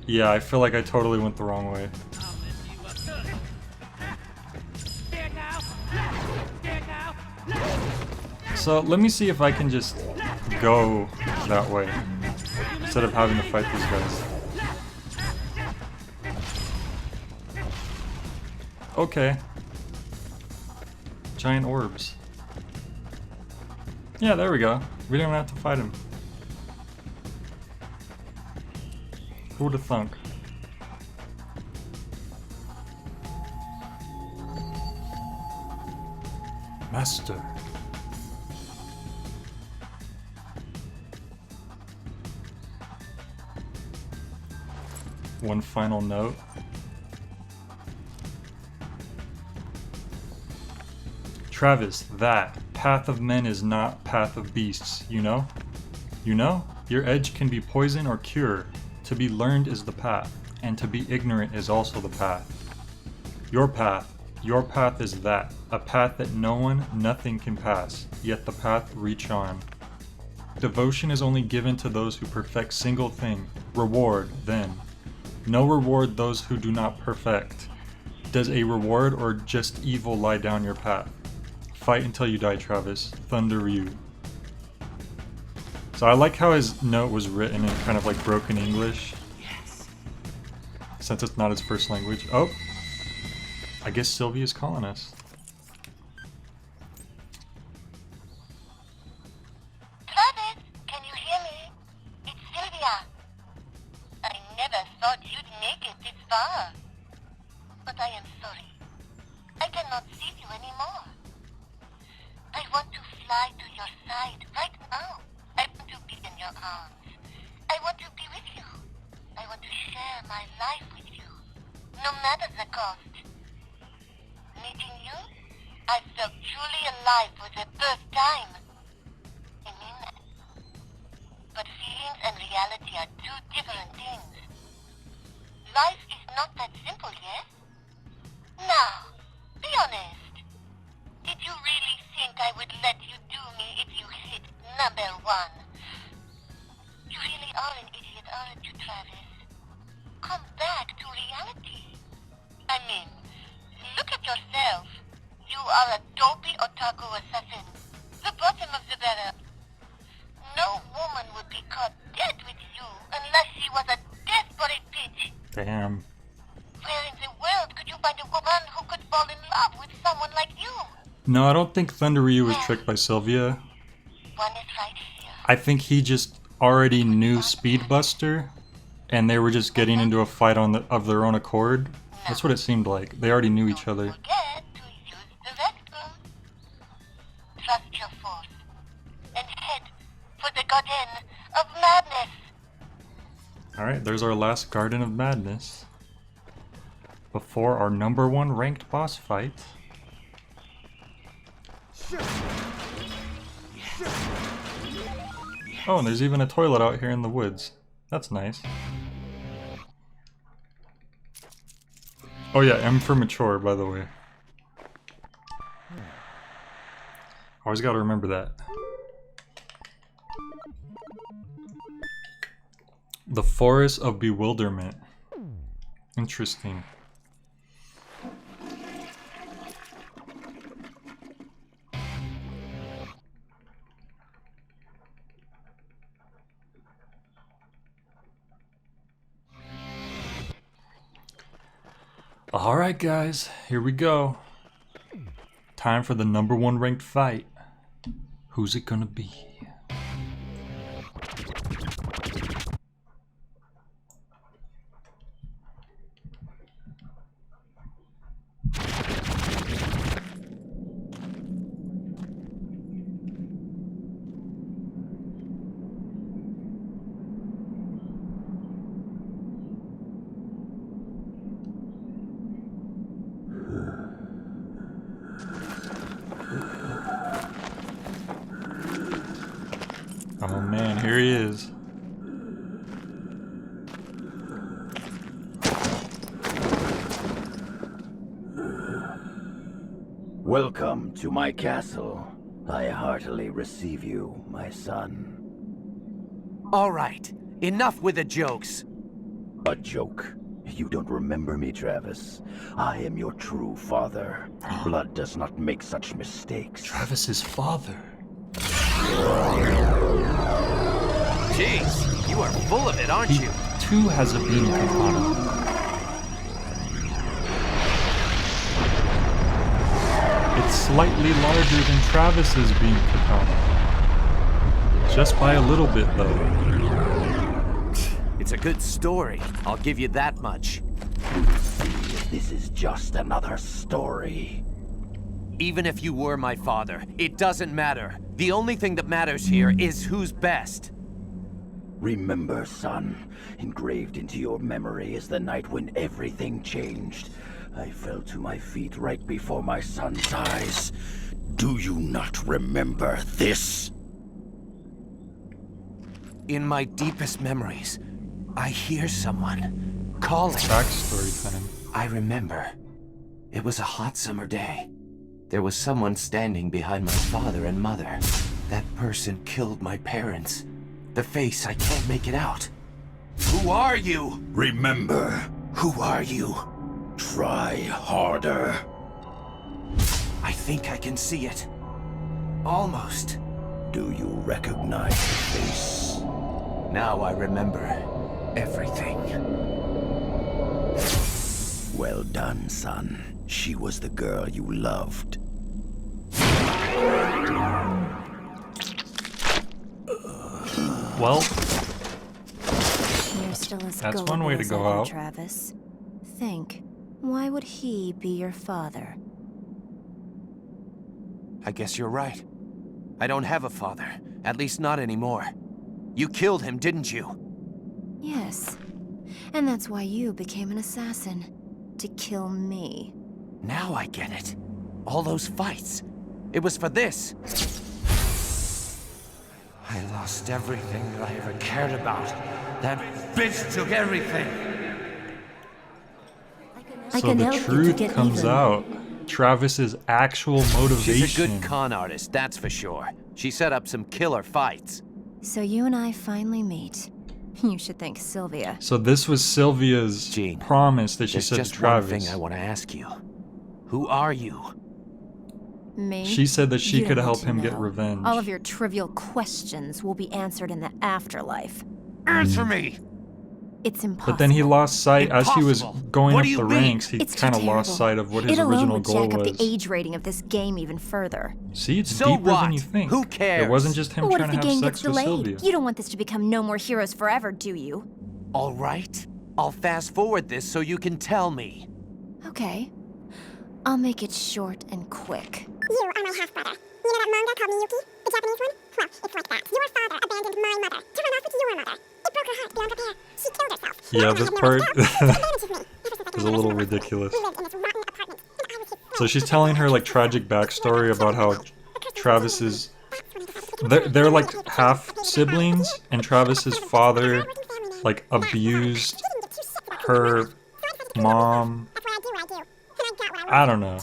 Yeah, I feel like I totally went the wrong way. So let me see if I can just go that way instead of having to fight these guys. Okay. Giant orbs. Yeah, there we go. We don't have to fight him. Who would have thunk? Master. One final note. Travis, that path of men is not path of beasts, you know? You know? Your edge can be poison or cure. To be learned is the path, and to be ignorant is also the path. Your path is that, a path that no one, nothing can pass, yet the path reach on. Devotion is only given to those who perfect single thing, reward then. No reward those who do not perfect. Does a reward or just evil lie down your path? Fight until you die, Travis. Thunder Ryu. So I like how his note was written in kind of like broken English. Yes. Since it's not his first language. Oh! I guess Sylvia's calling us. Travis, can you hear me? It's Sylvia. I never thought you'd make it this far. But I am sorry. I cannot see you anymore. I want to fly to your side right now. I want to be in your arms. I want to be with you. I want to share my life with you, no matter the cost. Meeting you, I felt truly alive for the first time. I mean that. But feelings and reality are two different things. Life is not that simple, yes? Now, be honest. Did you really think I would let you do me if you hit number one? You really are an idiot, aren't you, Travis? Come back to reality. I mean, look at yourself. You are a dopey otaku assassin. The bottom of the barrel. No woman would be caught dead with you unless she was a desperate bitch. Damn. Where in the world could you find a woman who could fall in love with someone like you? No, I don't think Thunder Ryu was tricked by Sylvia. One is right here. I think he just already knew Speedbuster, and they were just getting into a fight of their own accord. That's what it seemed like. They already knew each other. Forget to use the restroom. Trust your force and head for the Garden of Madness. Alright, there's our last Garden of Madness. Before our #1 ranked boss fight. Oh, and there's even a toilet out here in the woods. That's nice. Oh yeah, M for mature, by the way. Always gotta remember that. The Forest of Bewilderment. Interesting. Alright guys, here we go. Time for the #1 ranked fight. Who's it gonna be? Oh man, here he is. Welcome to my castle. I heartily receive you, my son. All right, enough with the jokes. A joke? You don't remember me, Travis. I am your true father. Blood does not make such mistakes. Travis's father. full of it, aren't He you? too has a beam katana. It's slightly larger than Travis's beam katana. Just by a little bit, though. It's a good story. I'll give you that much. This is just another story. Even if you were my father, it doesn't matter. The only thing that matters here is who's best. Remember, son, engraved into your memory is the night when everything changed. I fell to my feet right before my son's eyes. Do you not remember this? In my deepest memories, I hear someone calling. Backstory time. I remember. It was a hot summer day. There was someone standing behind my father and mother. That person killed my parents. The face, I can't make it out. Who are you? Remember, Who are you? try harder. I think I can see it. Almost. Do you recognize the face? Now I remember everything. Well done, son. She was the girl you loved. Well, You're still as that's one gullible way to as go ever, out. Travis. Think, why would he be your father? I guess you're right. I don't have a father. At least not anymore. You killed him, didn't you? Yes. And that's why you became an assassin. To kill me. Now I get it. All those fights. It was for this. I lost everything that I ever cared about. That bitch took everything. I So can the help you to truth get comes even. out. Travis's actual motivation. She's a good con artist, that's for sure. She set up some killer fights. So you and I finally meet. You should thank Sylvia. So this was Sylvia's Jean, promise that she There's said just to Travis. one thing I want to ask you. Who are you? Me? She said that she You could don't help need to him get know. revenge. All of your trivial questions will be answered in the afterlife. Answer me! It's impossible. But then he lost sight as he was Impossible. going What up do you the mean? ranks. He It's too kind of lost terrible. sight of what his It alone original would goal jack up was. the age rating of this game even further. See, it's So deeper what? than you think. Who cares? It wasn't just him But what trying if to the have game gets sex with delayed? Sylvia. You don't want this to become No More Heroes forever, do you? All right. I'll fast forward this so you can tell me. Okay. I'll make it short and quick. You are my half-brother. You know that manga called Miyuki? The Japanese one? Well, it's like that. Your father abandoned my mother to run off with your mother. It broke her heart beyond repair. She killed herself. Yeah, this part is is a little ridiculous. We lived in this rotten apartment, and I was his So she's telling her like tragic backstory about how Travis's they're like half siblings, and Travis's father like abused her mom. I don't know.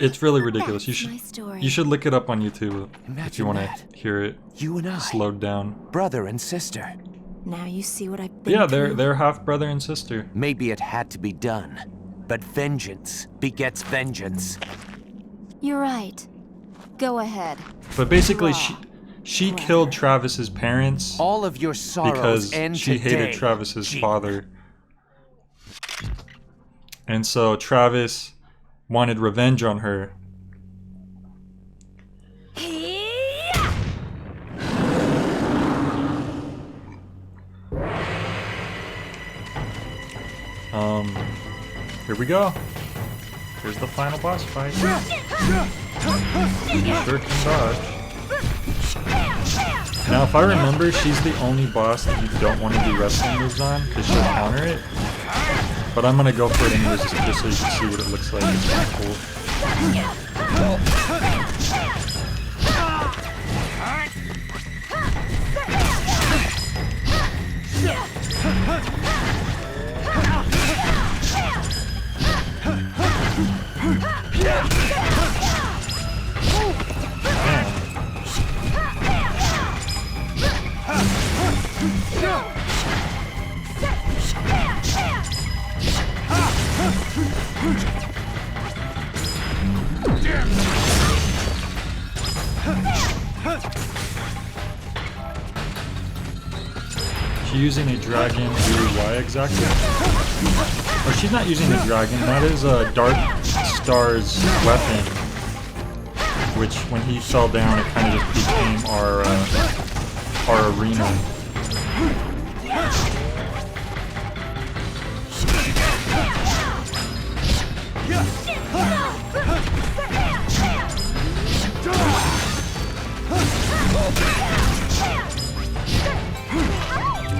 It's really ridiculous. You My story. should look it up on YouTube if Imagine you want that. to hear it You and I. slowed down. Brother and sister. Now you see what I've been Yeah, through. they're half brother and sister. Maybe it had to be done. But vengeance begets vengeance. You're right. Go ahead. But basically, Raw. she killed Travis's parents All of your sorrows because end she today, hated Travis's Jean. father. And so Travis wanted revenge on her. Here we go. Here's the final boss fight. Sure can dodge. Now, if I remember, she's the only boss that you don't want to do wrestling moves on, because she'll counter it. But I'm gonna go for it anyways, just so you can see what it looks like. It's kind of cool. She's using a dragon. Why exactly? Or she's not using a dragon. That is Dark Star's weapon. Which, when he fell down, it kind of just became our arena.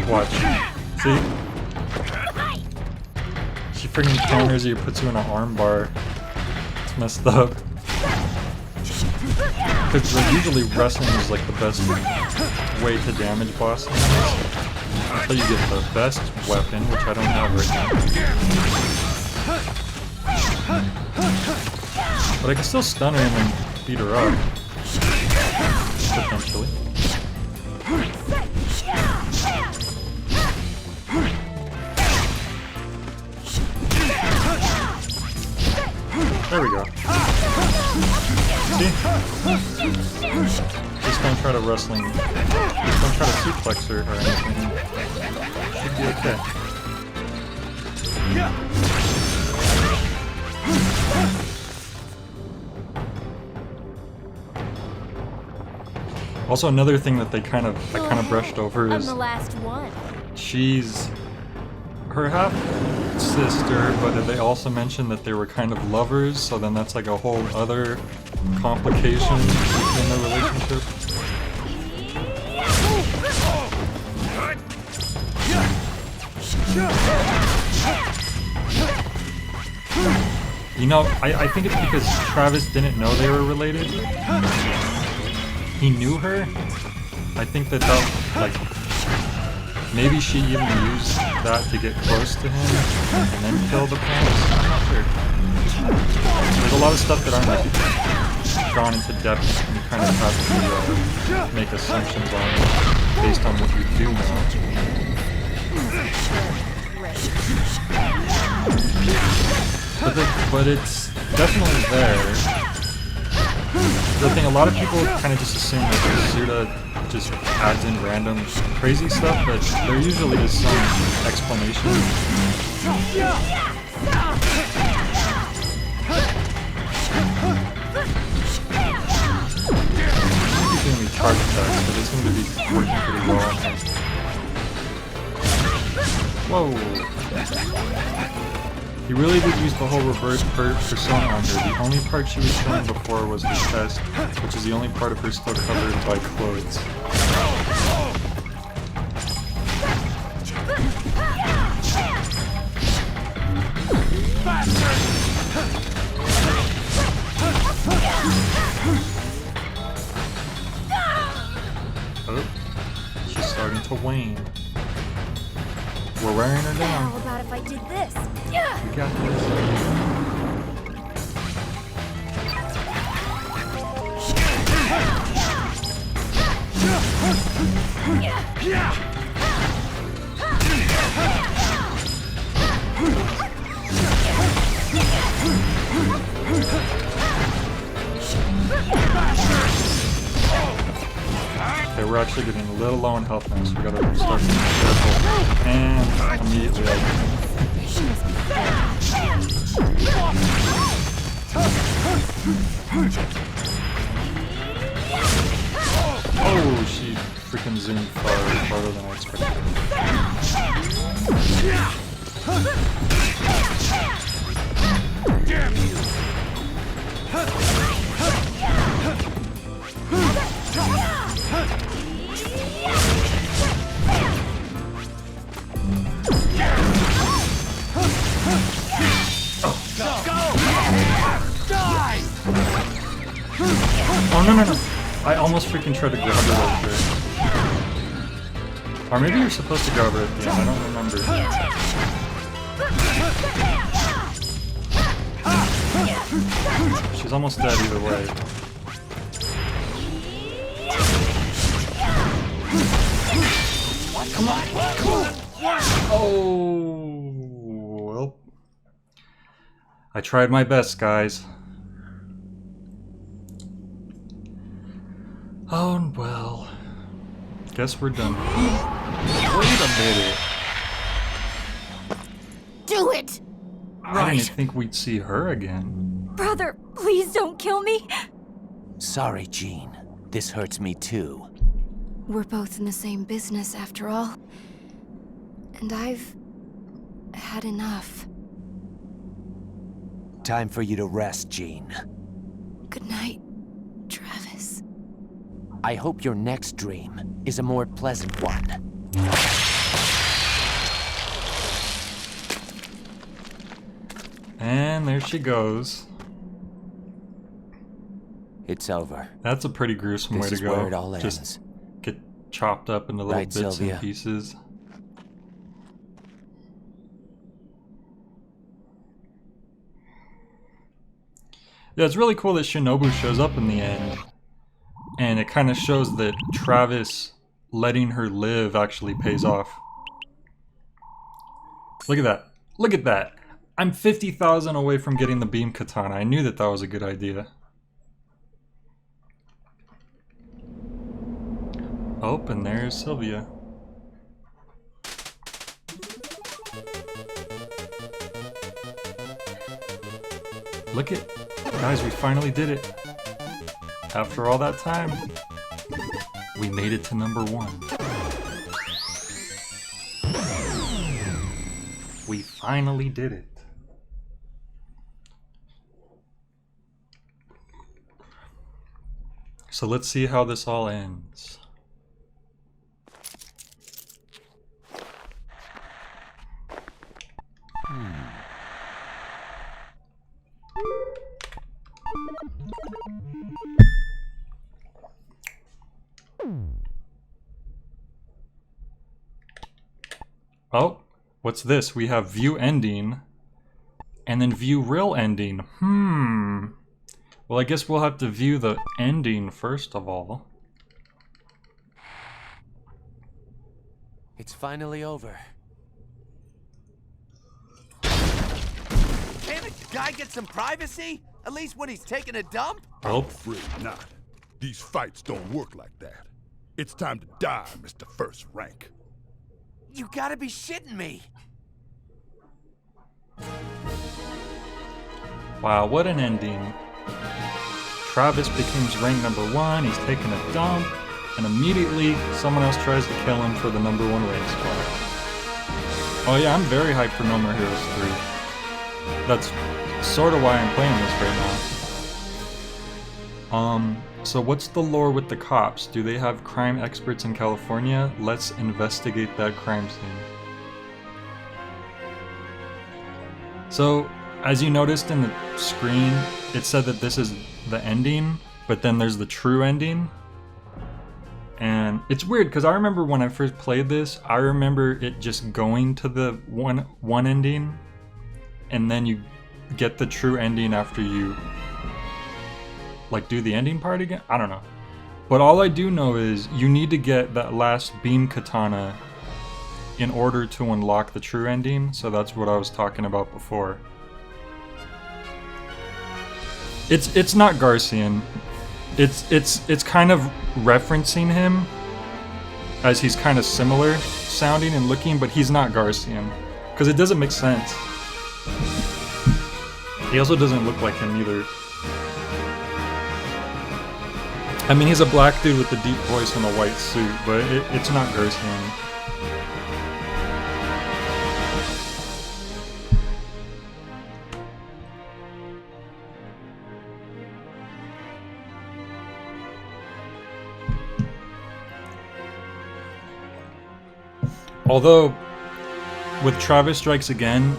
Watch. See? She freaking counters you, puts you in an armbar. It's messed up. Because usually wrestling is like the best way to damage boss enemies. Until you get the best weapon, which I don't have right now. But I can still stun her and then beat her up. Potentially. There we go. See? Just don't try to wrestling. Just don't try to suplex her or anything. Should be okay. Also, another thing that I kind of brushed over is I'm the last one. she's her half sister, but they also mentioned that they were kind of lovers, so then that's like a whole other complication in the relationship. You know, I think it's because Travis didn't know they were related. He knew her. I think that like, maybe she even used that to get close to him and then kill the parents. I'm not sure. There's a lot of stuff that aren't like gone into depth, and you kind of have to make assumptions on based on what you do know. But it's definitely there. The thing, a lot of people kind of just assume that Suda just adds in random crazy stuff, but there usually is some explanation. He's doing the charge attacks, but they seem to be working pretty well on him. Whoa! He really did use the whole reverse persona on her. The only part she was showing before was the chest, which is the only part of her still covered by clothes. Oh, she's starting to wane. We're wearing her down. How about if I did this? We got this. Okay, we're actually getting a little low on health now, so we gotta start being careful. And immediately oh, she freaking zoomed farther than I expected. Damn you! Oh, no. I almost freaking tried to grab her right there. Or maybe you're supposed to grab her at the end, I don't remember. She's almost dead either way. Come on! Oh, well. I tried my best, guys. Oh, well. Guess we're done. Wait a minute. Do it! I didn't think we'd see her again. Brother, please don't kill me. Sorry, Jean. This hurts me too. We're both in the same business after all. And I've had enough. Time for you to rest, Jean. Good night, Travis. I hope your next dream is a more pleasant one. And there she goes. It's over. That's a pretty gruesome way to This is go. where it all Just ends. get chopped up into little Right, bits Sylvia? and pieces. Yeah, it's really cool that Shinobu shows up in the end. And it kind of shows that Travis letting her live actually pays off. Look at that. Look at that. I'm 50,000 away from getting the beam katana. I knew that that was a good idea. Oh, and there's Sylvia. Look it. Guys, we finally did it. After all that time, we made it to number 1. We finally did it. So let's see how this all ends. Oh, what's this? We have view ending and then view real ending. Well, I guess we'll have to view the ending first of all. It's finally over. Can't a guy get some privacy? At least when he's taking a dump? Oh. I'm afraid not. These fights don't work like that. It's time to die, Mr. First Rank. You gotta be shitting me. Wow, what an ending. Travis becomes rank number 1, he's taking a dump, and immediately someone else tries to kill him for the number 1 rank spot. Oh yeah, I'm very hyped for No More Heroes 3. That's sort of why I'm playing this right now. So what's the lore with the cops? Do they have crime experts in California? Let's investigate that crime scene. So, as you noticed in the screen, it said that this is the ending, but then there's the true ending. And it's weird, because I remember when I first played this, I remember it just going to the one ending, and then you get the true ending after you like do the ending part again? I don't know. But all I do know is you need to get that last beam katana in order to unlock the true ending, so that's what I was talking about before. It's not Garcian. It's kind of referencing him as he's kind of similar sounding and looking, but he's not Garcian because it doesn't make sense. He also doesn't look like him either. I mean, he's a black dude with a deep voice and a white suit, but it's not Garcian. Although, with Travis Strikes Again,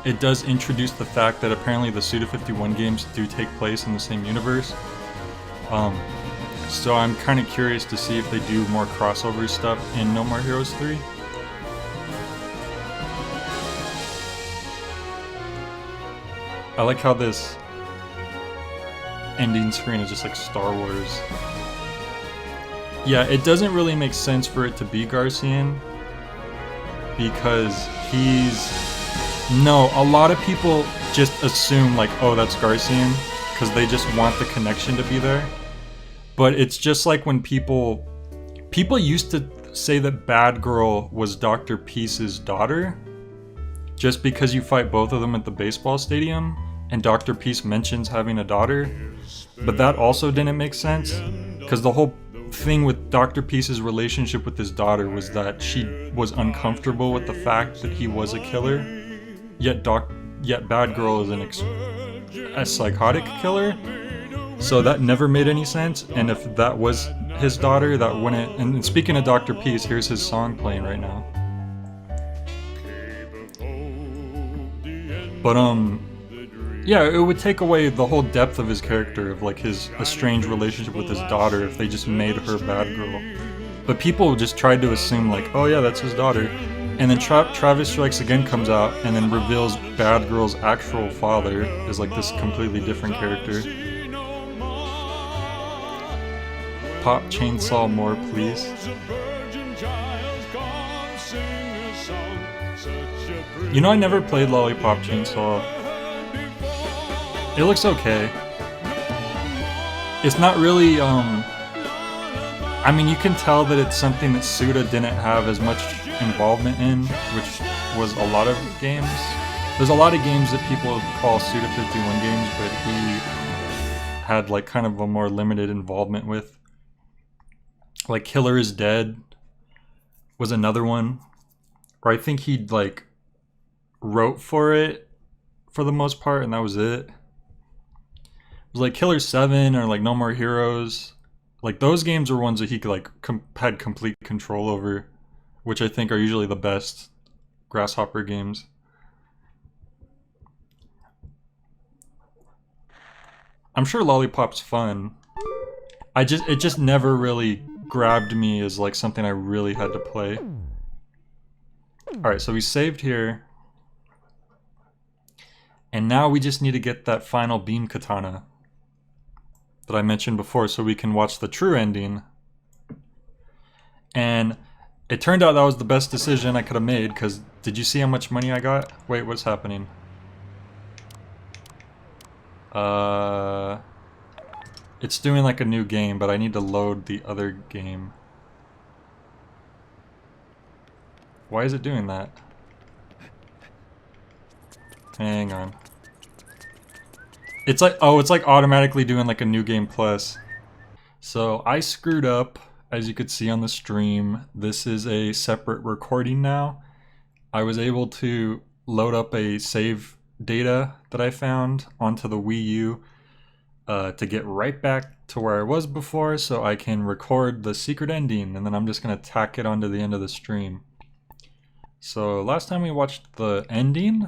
it does introduce the fact that apparently the Suda51 games do take place in the same universe. So I'm kind of curious to see if they do more crossover stuff in No More Heroes 3. I like how this ending screen is just like Star Wars. Yeah, it doesn't really make sense for it to be Garcian because no, a lot of people just assume like, oh, that's Garcian because they just want the connection to be there. But it's just like when people used to say that Bad Girl was Dr. Peace's daughter, just because you fight both of them at the baseball stadium, and Dr. Peace mentions having a daughter. But that also didn't make sense, because the whole thing with Dr. Peace's relationship with his daughter was that she was uncomfortable with the fact that he was a killer, yet Bad Girl is a psychotic killer. So that never made any sense, and if that was his daughter, that wouldn't... And speaking of Dr. Peace, here's his song playing right now. But yeah, it would take away the whole depth of his character, of like his estranged relationship with his daughter, if they just made her Bad Girl. But people just tried to assume like, oh yeah, that's his daughter. And then Travis Strikes Again comes out and then reveals Bad Girl's actual father is like this completely different character. Pop Chainsaw more, please. You know, I never played Lollipop Chainsaw. It looks okay. It's not really, I mean, you can tell that it's something that Suda didn't have as much involvement in, which was a lot of games. There's a lot of games that people call Suda 51 games, but he had like kind of a more limited involvement with. Like Killer is Dead was another one where I think he like wrote for it for the most part, and that was it. It was like Killer 7 or like No More Heroes. Like those games are ones that he like had complete control over, which I think are usually the best Grasshopper games. I'm sure Lollipop's fun. It just never really grabbed me as like something I really had to play. Alright, so we saved here. And now we just need to get that final beam katana that I mentioned before so we can watch the true ending. And it turned out that was the best decision I could have made, because did you see how much money I got? Wait, what's happening? It's doing like a new game, but I need to load the other game. Why is it doing that? Hang on. It's like, oh, it's like automatically doing like a new game plus. So I screwed up, as you could see on the stream. This is a separate recording now. I was able to load up a save data that I found onto the Wii U to get right back to where I was before, so I can record the secret ending, and then I'm just gonna tack it onto the end of the stream. So last time we watched the ending.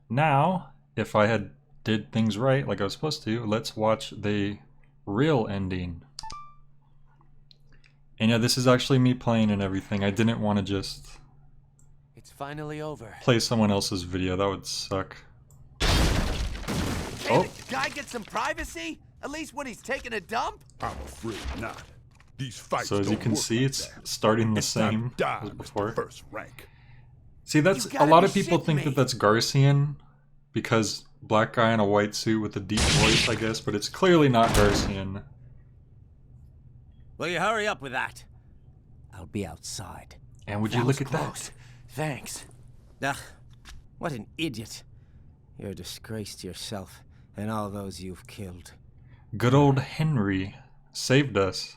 Now, if I had did things right like I was supposed to, let's watch the real ending. And yeah, this is actually me playing and everything. I didn't want to just... It's finally over. Play someone else's video, that would suck. Can't the guy get some privacy? At least when he's taking a dump? I'm afraid not. These fights so as you can see, it's starting the same as before. First rank. See, that's a lot of people think that that's Garcian because black guy in a white suit with a deep voice, I guess, but it's clearly not Garcian. Will you hurry up with that? I'll be outside. And would you look at that? Thanks. Ugh, what an idiot. You're a disgrace to yourself and all those you've killed. Good old Henry saved us.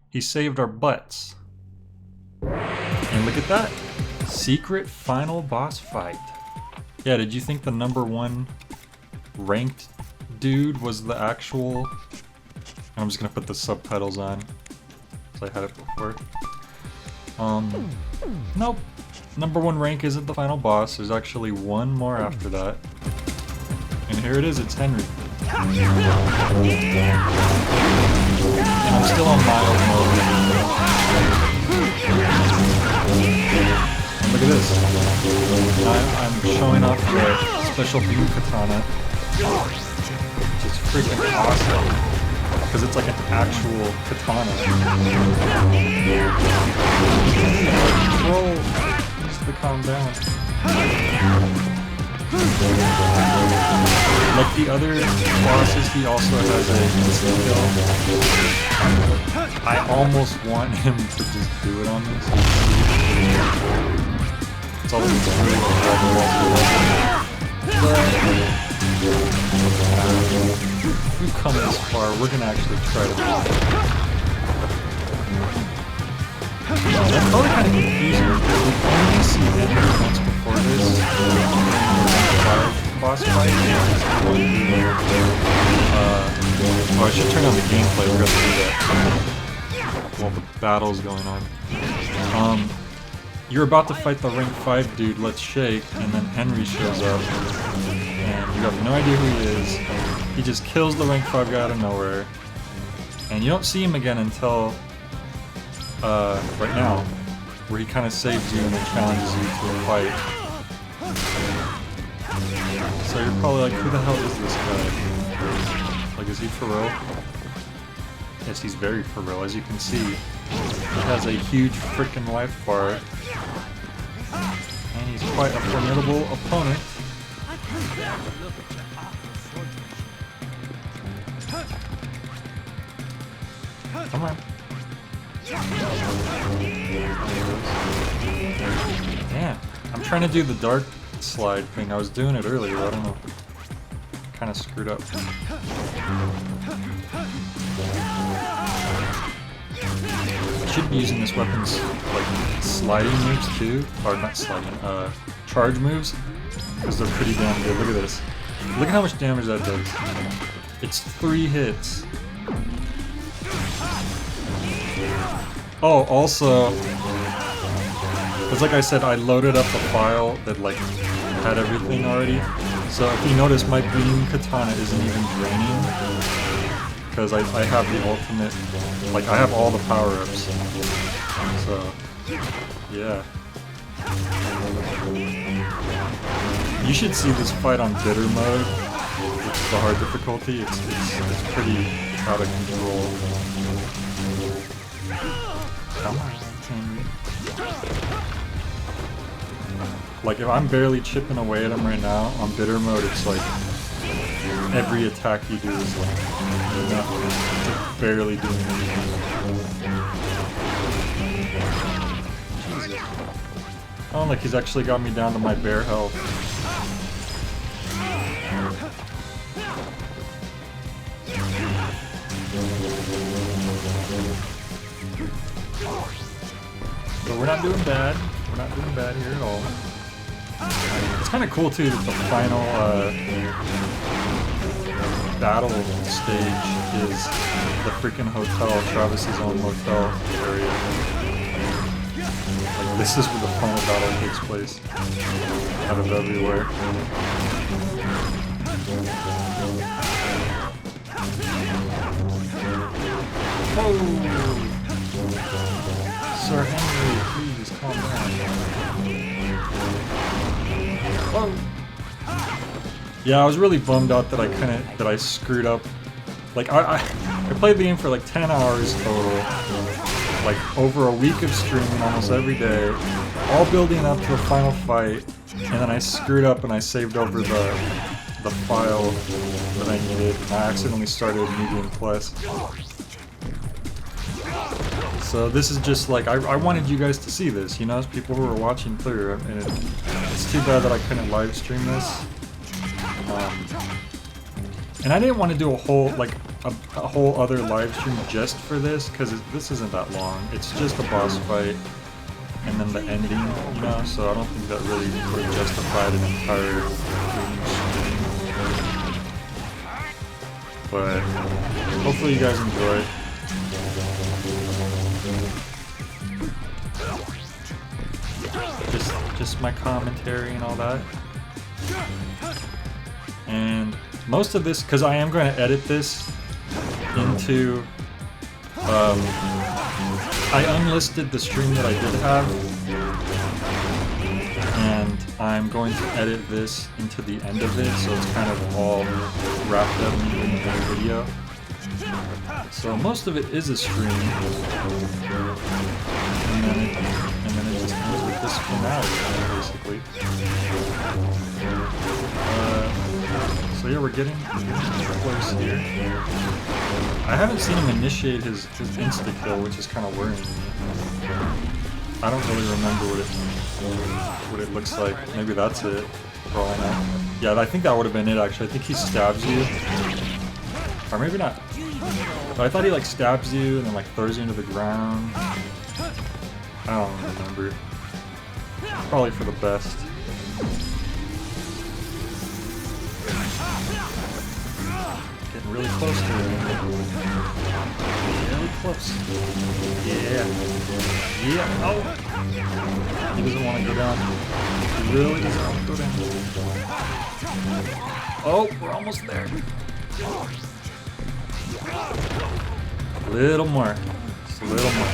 He saved our butts. And look at that. Secret final boss fight. Yeah, did you think the #1 ranked dude was the actual... I'm just gonna put the subtitles on, so I had it before. Nope. #1 rank isn't the final boss. There's actually one more after that. And here it is, it's Henry. And I'm still on mild mode. And look at this. I'm showing off the special beam katana, which is freaking awesome. Because it's like an actual katana. Whoa! Just to calm down. Like the other bosses, he also has a instant kill. I almost want him to just do it on this. It's always really if we've come this far, we're gonna actually try to do it. That's probably kind of confusing because we only see Henry once before this. Boss fight. Oh, I should turn on the gameplay. We're gonna do that while the battle's going on. You're about to fight the rank 5 dude, let's shake, and then Henry shows up, and you have no idea who he is. He just kills the rank 5 guy out of nowhere, and you don't see him again until right now, where he kind of saves you and then challenges you to a fight. So you're probably like, who the hell is this guy? Like, is he for real? Yes, he's very for real. As you can see, he has a huge freaking life bar. And he's quite a formidable opponent. Come on. Damn, I'm trying to do the dark slide thing. I was doing it earlier, I don't know. Kind of screwed up. I should be using this weapon's like sliding moves too, or not sliding, charge moves, because they're pretty damn good. Look at this. Look at how much damage that does. It's 3 hits. Oh, also, because like I said, I loaded up a file that like had everything already. So if you notice, my green katana isn't even draining, because I have the ultimate, like I have all the power-ups. So, yeah. You should see this fight on bitter mode, which is the hard difficulty. It's pretty out of control. Come on, Henry. Like, if I'm barely chipping away at him right now, on bitter mode, it's like every attack you do is like nothing. It's like barely doing anything. Jesus. Oh, like he's actually got me down to my bare health. But we're not doing bad. We're not doing bad here at all. It's kind of cool too that the final battle stage is the freaking hotel, Travis's own motel area. Like, this is where the final battle takes place. Out of everywhere. Oh! Sir Henry, please calm down. Whoa! Yeah, I was really bummed out that I screwed up. Like I played the game for like 10 hours total, like over a week of streaming almost every day, all building up to the final fight, and then I screwed up and I saved over the file that I needed, and I accidentally started Medium Plus. So this is just like, I wanted you guys to see this, you know, as people who are watching through, and it's too bad that I couldn't live stream this. And I didn't want to do a whole, like, a whole other live stream just for this, because this isn't that long. It's just a boss fight, and then the ending, you know, so I don't think that really would have justified an entire stream. But hopefully you guys enjoy. Just my commentary and all that. And most of this, because I am going to edit this into, I unlisted the stream that I did have, and I'm going to edit this into the end of it, so it's kind of all wrapped up in one video. So most of it is a stream, and then it just ends with this finale, basically. we're getting close here. I haven't seen him initiate his insta-kill, which is kind of worrying me. I don't really remember what it looks like. Maybe that's it, for all I know. Yeah, I think that would have been it, actually. I think he stabs you. Or maybe not. But I thought he, like, stabs you and then, like, throws you into the ground. I don't remember. Probably for the best. Getting really close to him. Really close. Yeah. Yeah. Oh! He doesn't want to go down. He really doesn't want to go down. Oh, we're almost there. A little more. Just a little more.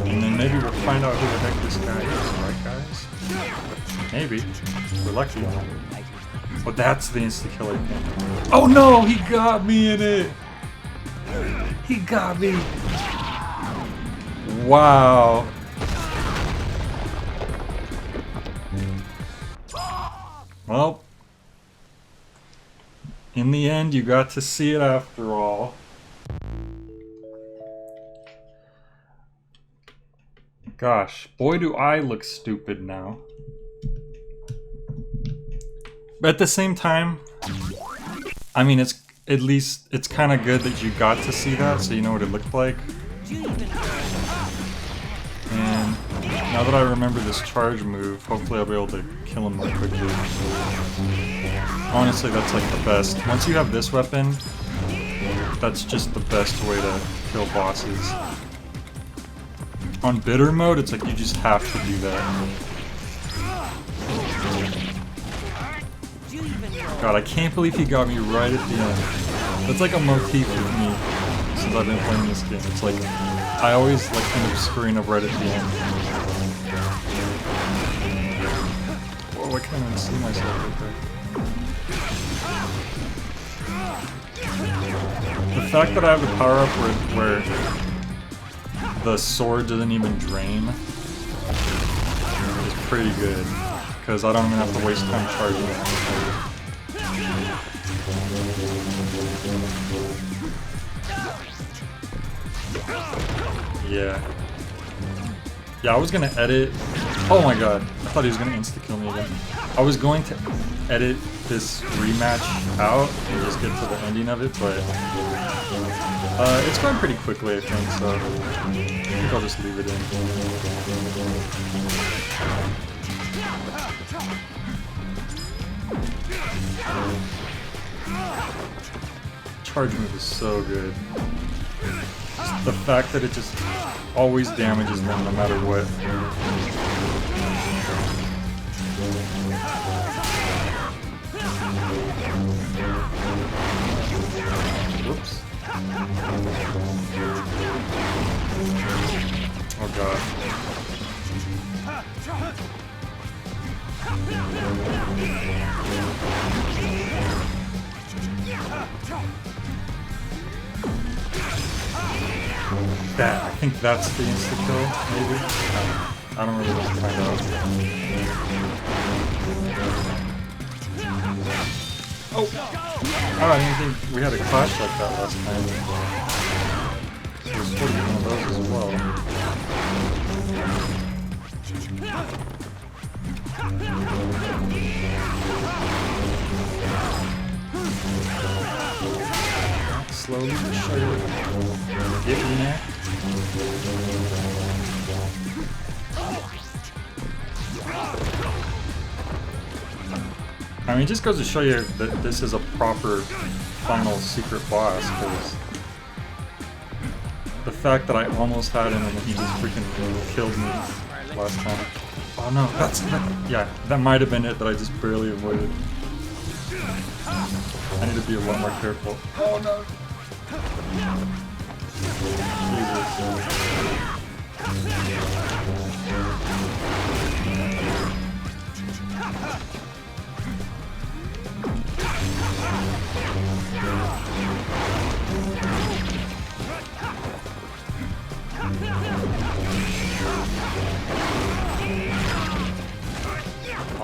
And then maybe we'll find out who the heck this guy is, right guys? Maybe. We're lucky. Oh, that's the insta-killer thing. Oh no! He got me in it! He got me! Wow. Well, in the end, you got to see it after all. Gosh, boy do I look stupid now. But at the same time, I mean, it's at least, it's kind of good that you got to see that, so you know what it looked like. And now that I remember this charge move, hopefully I'll be able to kill him more quickly. Honestly, that's like the best. Once you have this weapon, that's just the best way to kill bosses. On bitter mode, it's like you just have to do that. God, I can't believe he got me right at the end. That's like a motif with me since I've been playing this game. It's like, I always like end up screwing up right at the end. Whoa, I can't even see myself right there. The fact that I have the power up where the sword doesn't even drain is pretty good, because I don't even have to waste time charging it. Yeah. Yeah, I was gonna edit. Oh my god, I thought he was gonna insta-kill me again. I was going to edit this rematch out and just get to the ending of it, but it's going pretty quickly, I think, so I think I'll just leave it in. Charge move is so good. Just the fact that it just always damages them no matter what. Whoops. Oh god. That, I think that's the insta-kill, maybe? I don't really want to find out. Oh! I didn't think we had a clash like that last time. So we're supposed to get one of those as well. Slowly, surely. Get in there. I mean, it just goes to show you that this is a proper final secret boss, because the fact that I almost had him and he just freaking killed me last time. Oh no, yeah, that might have been it that I just barely avoided. I need to be a lot more careful. Oh no! Jesus.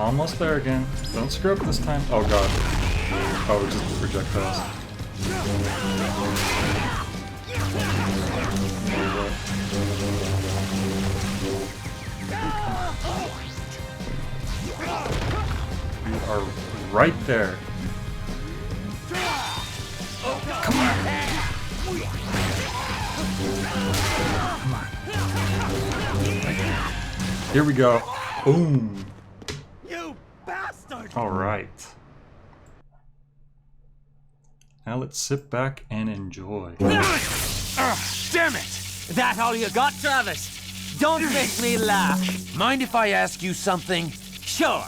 Almost there again. Don't screw up this time. Oh god. Oh, just projectiles. You are right there. Come on. Here we go. Boom. You bastard! All right. Now let's sit back and enjoy. Damn it! That all you got, Travis? Don't make me laugh. Mind if I ask you something? Sure.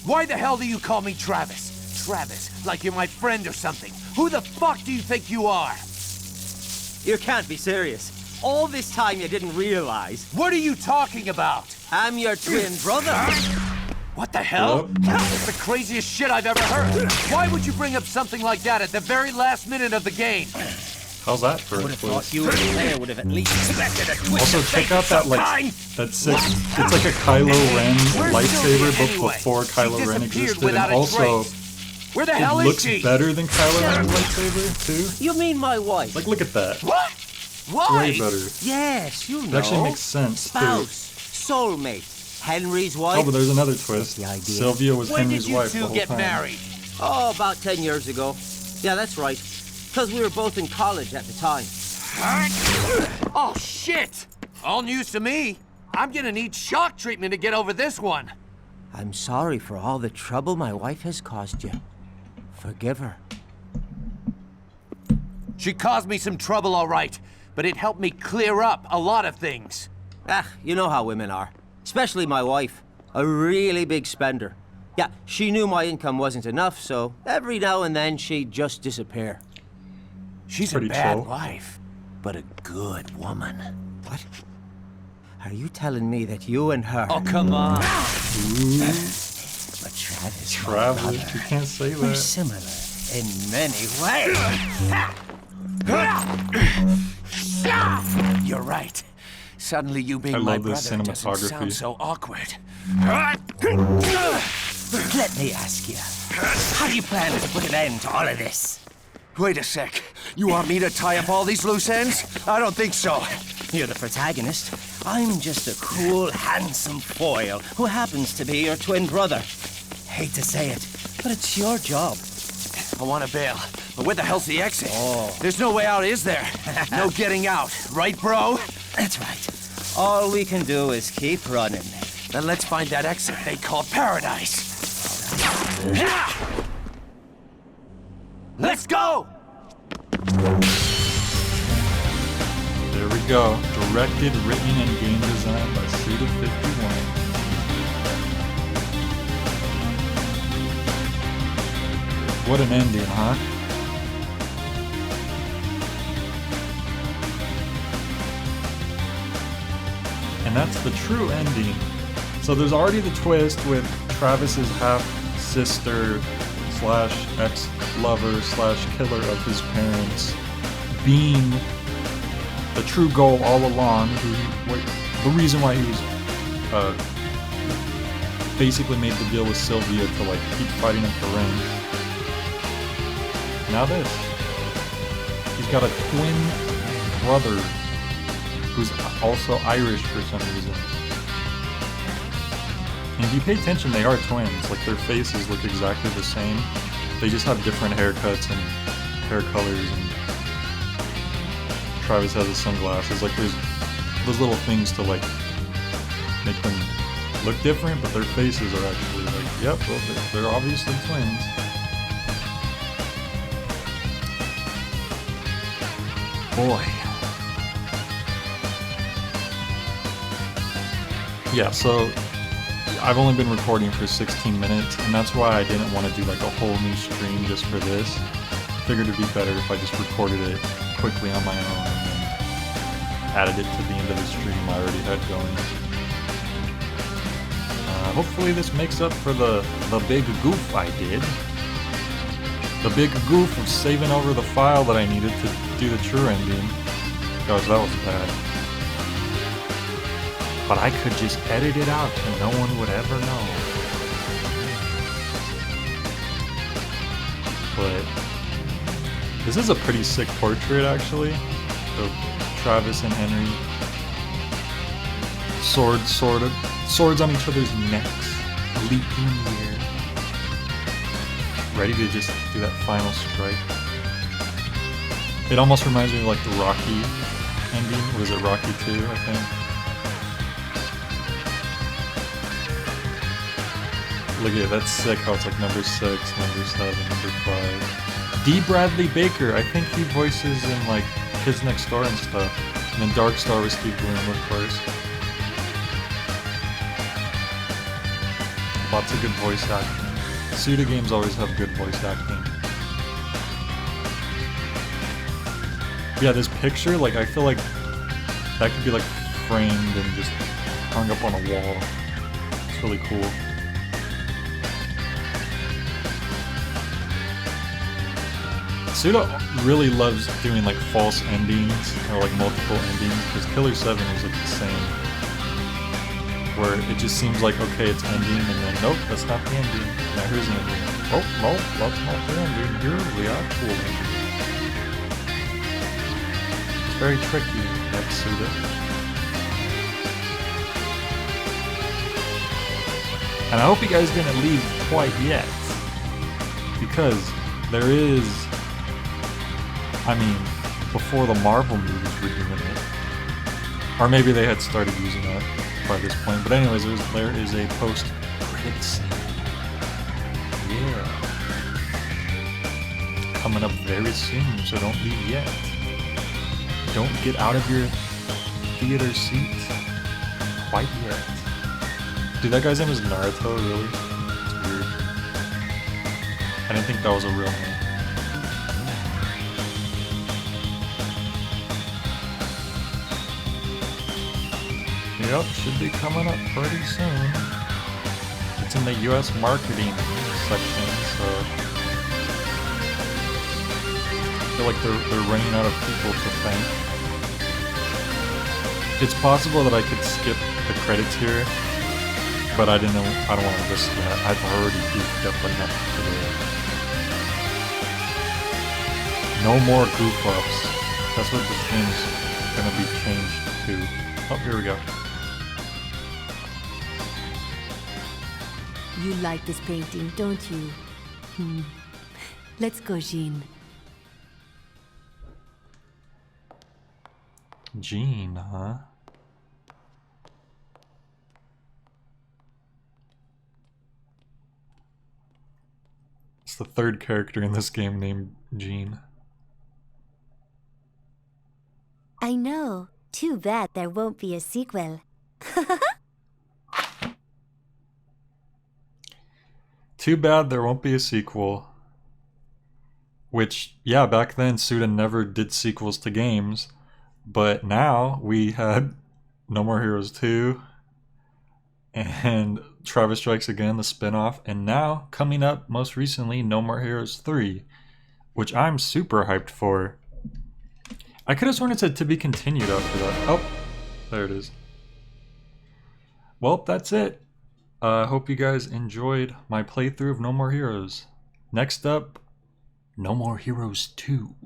Why the hell do you call me Travis? Travis, like you're my friend or something. Who the fuck do you think you are? You can't be serious. All this time you didn't realize. What are you talking about? I'm your twin brother. What the hell? That's the craziest shit I've ever heard. Why would you bring up something like that at the very last minute of the game? How's that for a twist? Thought you and the player would have at least expected a twist. Also, check out that that sick. It's like a Kylo Ren lightsaber, but before Kylo Ren existed, and also where the hell it is looks she? better than Kylo Ren's lightsaber too. You mean my wife? Like, look at that. What? Why? Way better. Yes, you know. It actually makes sense Spouse, too. soulmate, Henry's wife. Oh, but there's another twist. The idea. Sylvia was When Henry's did you wife the two whole get time. married? Oh, about 10 years ago. Yeah, that's right. Because we were both in college at the time. Oh, shit! All news to me. I'm gonna need shock treatment to get over this one. I'm sorry for all the trouble my wife has caused you. Forgive her. She caused me some trouble, all right, but it helped me clear up a lot of things. Ah, you know how women are. Especially my wife. A really big spender. Yeah, she knew my income wasn't enough, so every now and then she'd just disappear. She's Pretty a bad chill. wife, but a good woman. What? Are you telling me that you and her... Oh, come on. But Travis, Travis, you can't say we're that. similar in many ways. You're right. Suddenly you being I my love this brother doesn't cinematography. sound so awkward. Let me ask you, how do you plan to put an end to all of this? Wait a sec. You want me to tie up all these loose ends? I don't think so. You're the protagonist. I'm just a cool, handsome foil who happens to be your twin brother. Hate to say it, but it's your job. I want to bail, but where the hell's the exit? Oh. There's no way out, is there? No getting out, right, bro? That's right. All we can do is keep running. Then let's find that exit they call paradise. Let's go! There we go. Directed, written, and game designed by Suda51. What an ending, huh? And that's the true ending. So there's already the twist with Travis's half-sister slash ex-lover slash killer of his parents being the true goal all along, the reason why he was basically made the deal with Sylvia to like keep fighting him for rank. Now this. He's got a twin brother who's also Irish for some reason. And if you pay attention, they are twins. Like, their faces look exactly the same. They just have different haircuts and hair colors, and Travis has his sunglasses. Like, there's those little things to, like, make them look different, but their faces are actually like, yep, well, they're obviously twins. Boy. Yeah, so I've only been recording for 16 minutes, and that's why I didn't want to do like a whole new stream just for this. Figured it'd be better if I just recorded it quickly on my own and then added it to the end of the stream I already had going. Hopefully this makes up for the big goof I did. The big goof of saving over the file that I needed to do the true ending. Gosh, that was bad. But I could just edit it out and no one would ever know. but this is a pretty sick portrait actually of Travis and Henry. Swords on each other's necks, leaping in the air, ready to just do that final strike. It almost reminds me of like the Rocky ending. Was it Rocky 2, I think? Look at it, that's sick how it's like number 6, number 7, number 5. D. Bradley Baker, I think he voices in like Kids Next Door and stuff. And then Dark Star with Steve Bloom, of course. Lots of good voice acting. Suda games always have good voice acting. Yeah, this picture, like, I feel like that could be like framed and just hung up on a wall. It's really cool. Suda really loves doing like false endings or like multiple endings because Killer 7 was like the same. Where it just seems like, okay, it's ending, and then, nope, that's not the ending. Now here's the ending. Oh, nope, that's not the ending. Here's the actual ending. It's very tricky, that Suda. And I hope you guys didn't leave quite yet. Because there is... I mean, before the Marvel movies were doing it. Or maybe they had started using it by this point. But anyways, there is a post-credit scene. Yeah. Coming up very soon, so don't leave yet. Don't get out of your theater seat quite yet. Dude, that guy's name is Naruto, really? It's weird. I didn't think that was a real name. Yep, should be coming up pretty soon. It's in the US marketing section, so I feel like they're running out of people to thank. It's possible that I could skip the credits here, but I don't want to risk that. I've already goofed up enough today. No more goof ups. That's what this game's gonna be changed to. Oh, here we go. You like this painting, don't you? Let's go, Jean. Jean, huh? It's the third character in this game named Jean. I know. Too bad there won't be a sequel. Too bad there won't be a sequel. Which, yeah, back then Suda never did sequels to games. But now we had No More Heroes 2 and Travis Strikes Again, the spin-off. And now, coming up most recently, No More Heroes 3. Which I'm super hyped for. I could have sworn it said to be continued after that. Oh, there it is. Well, that's it. I hope you guys enjoyed my playthrough of No More Heroes. Next up, No More Heroes 2.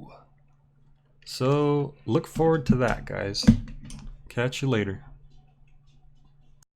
So, look forward to that, guys. Catch you later.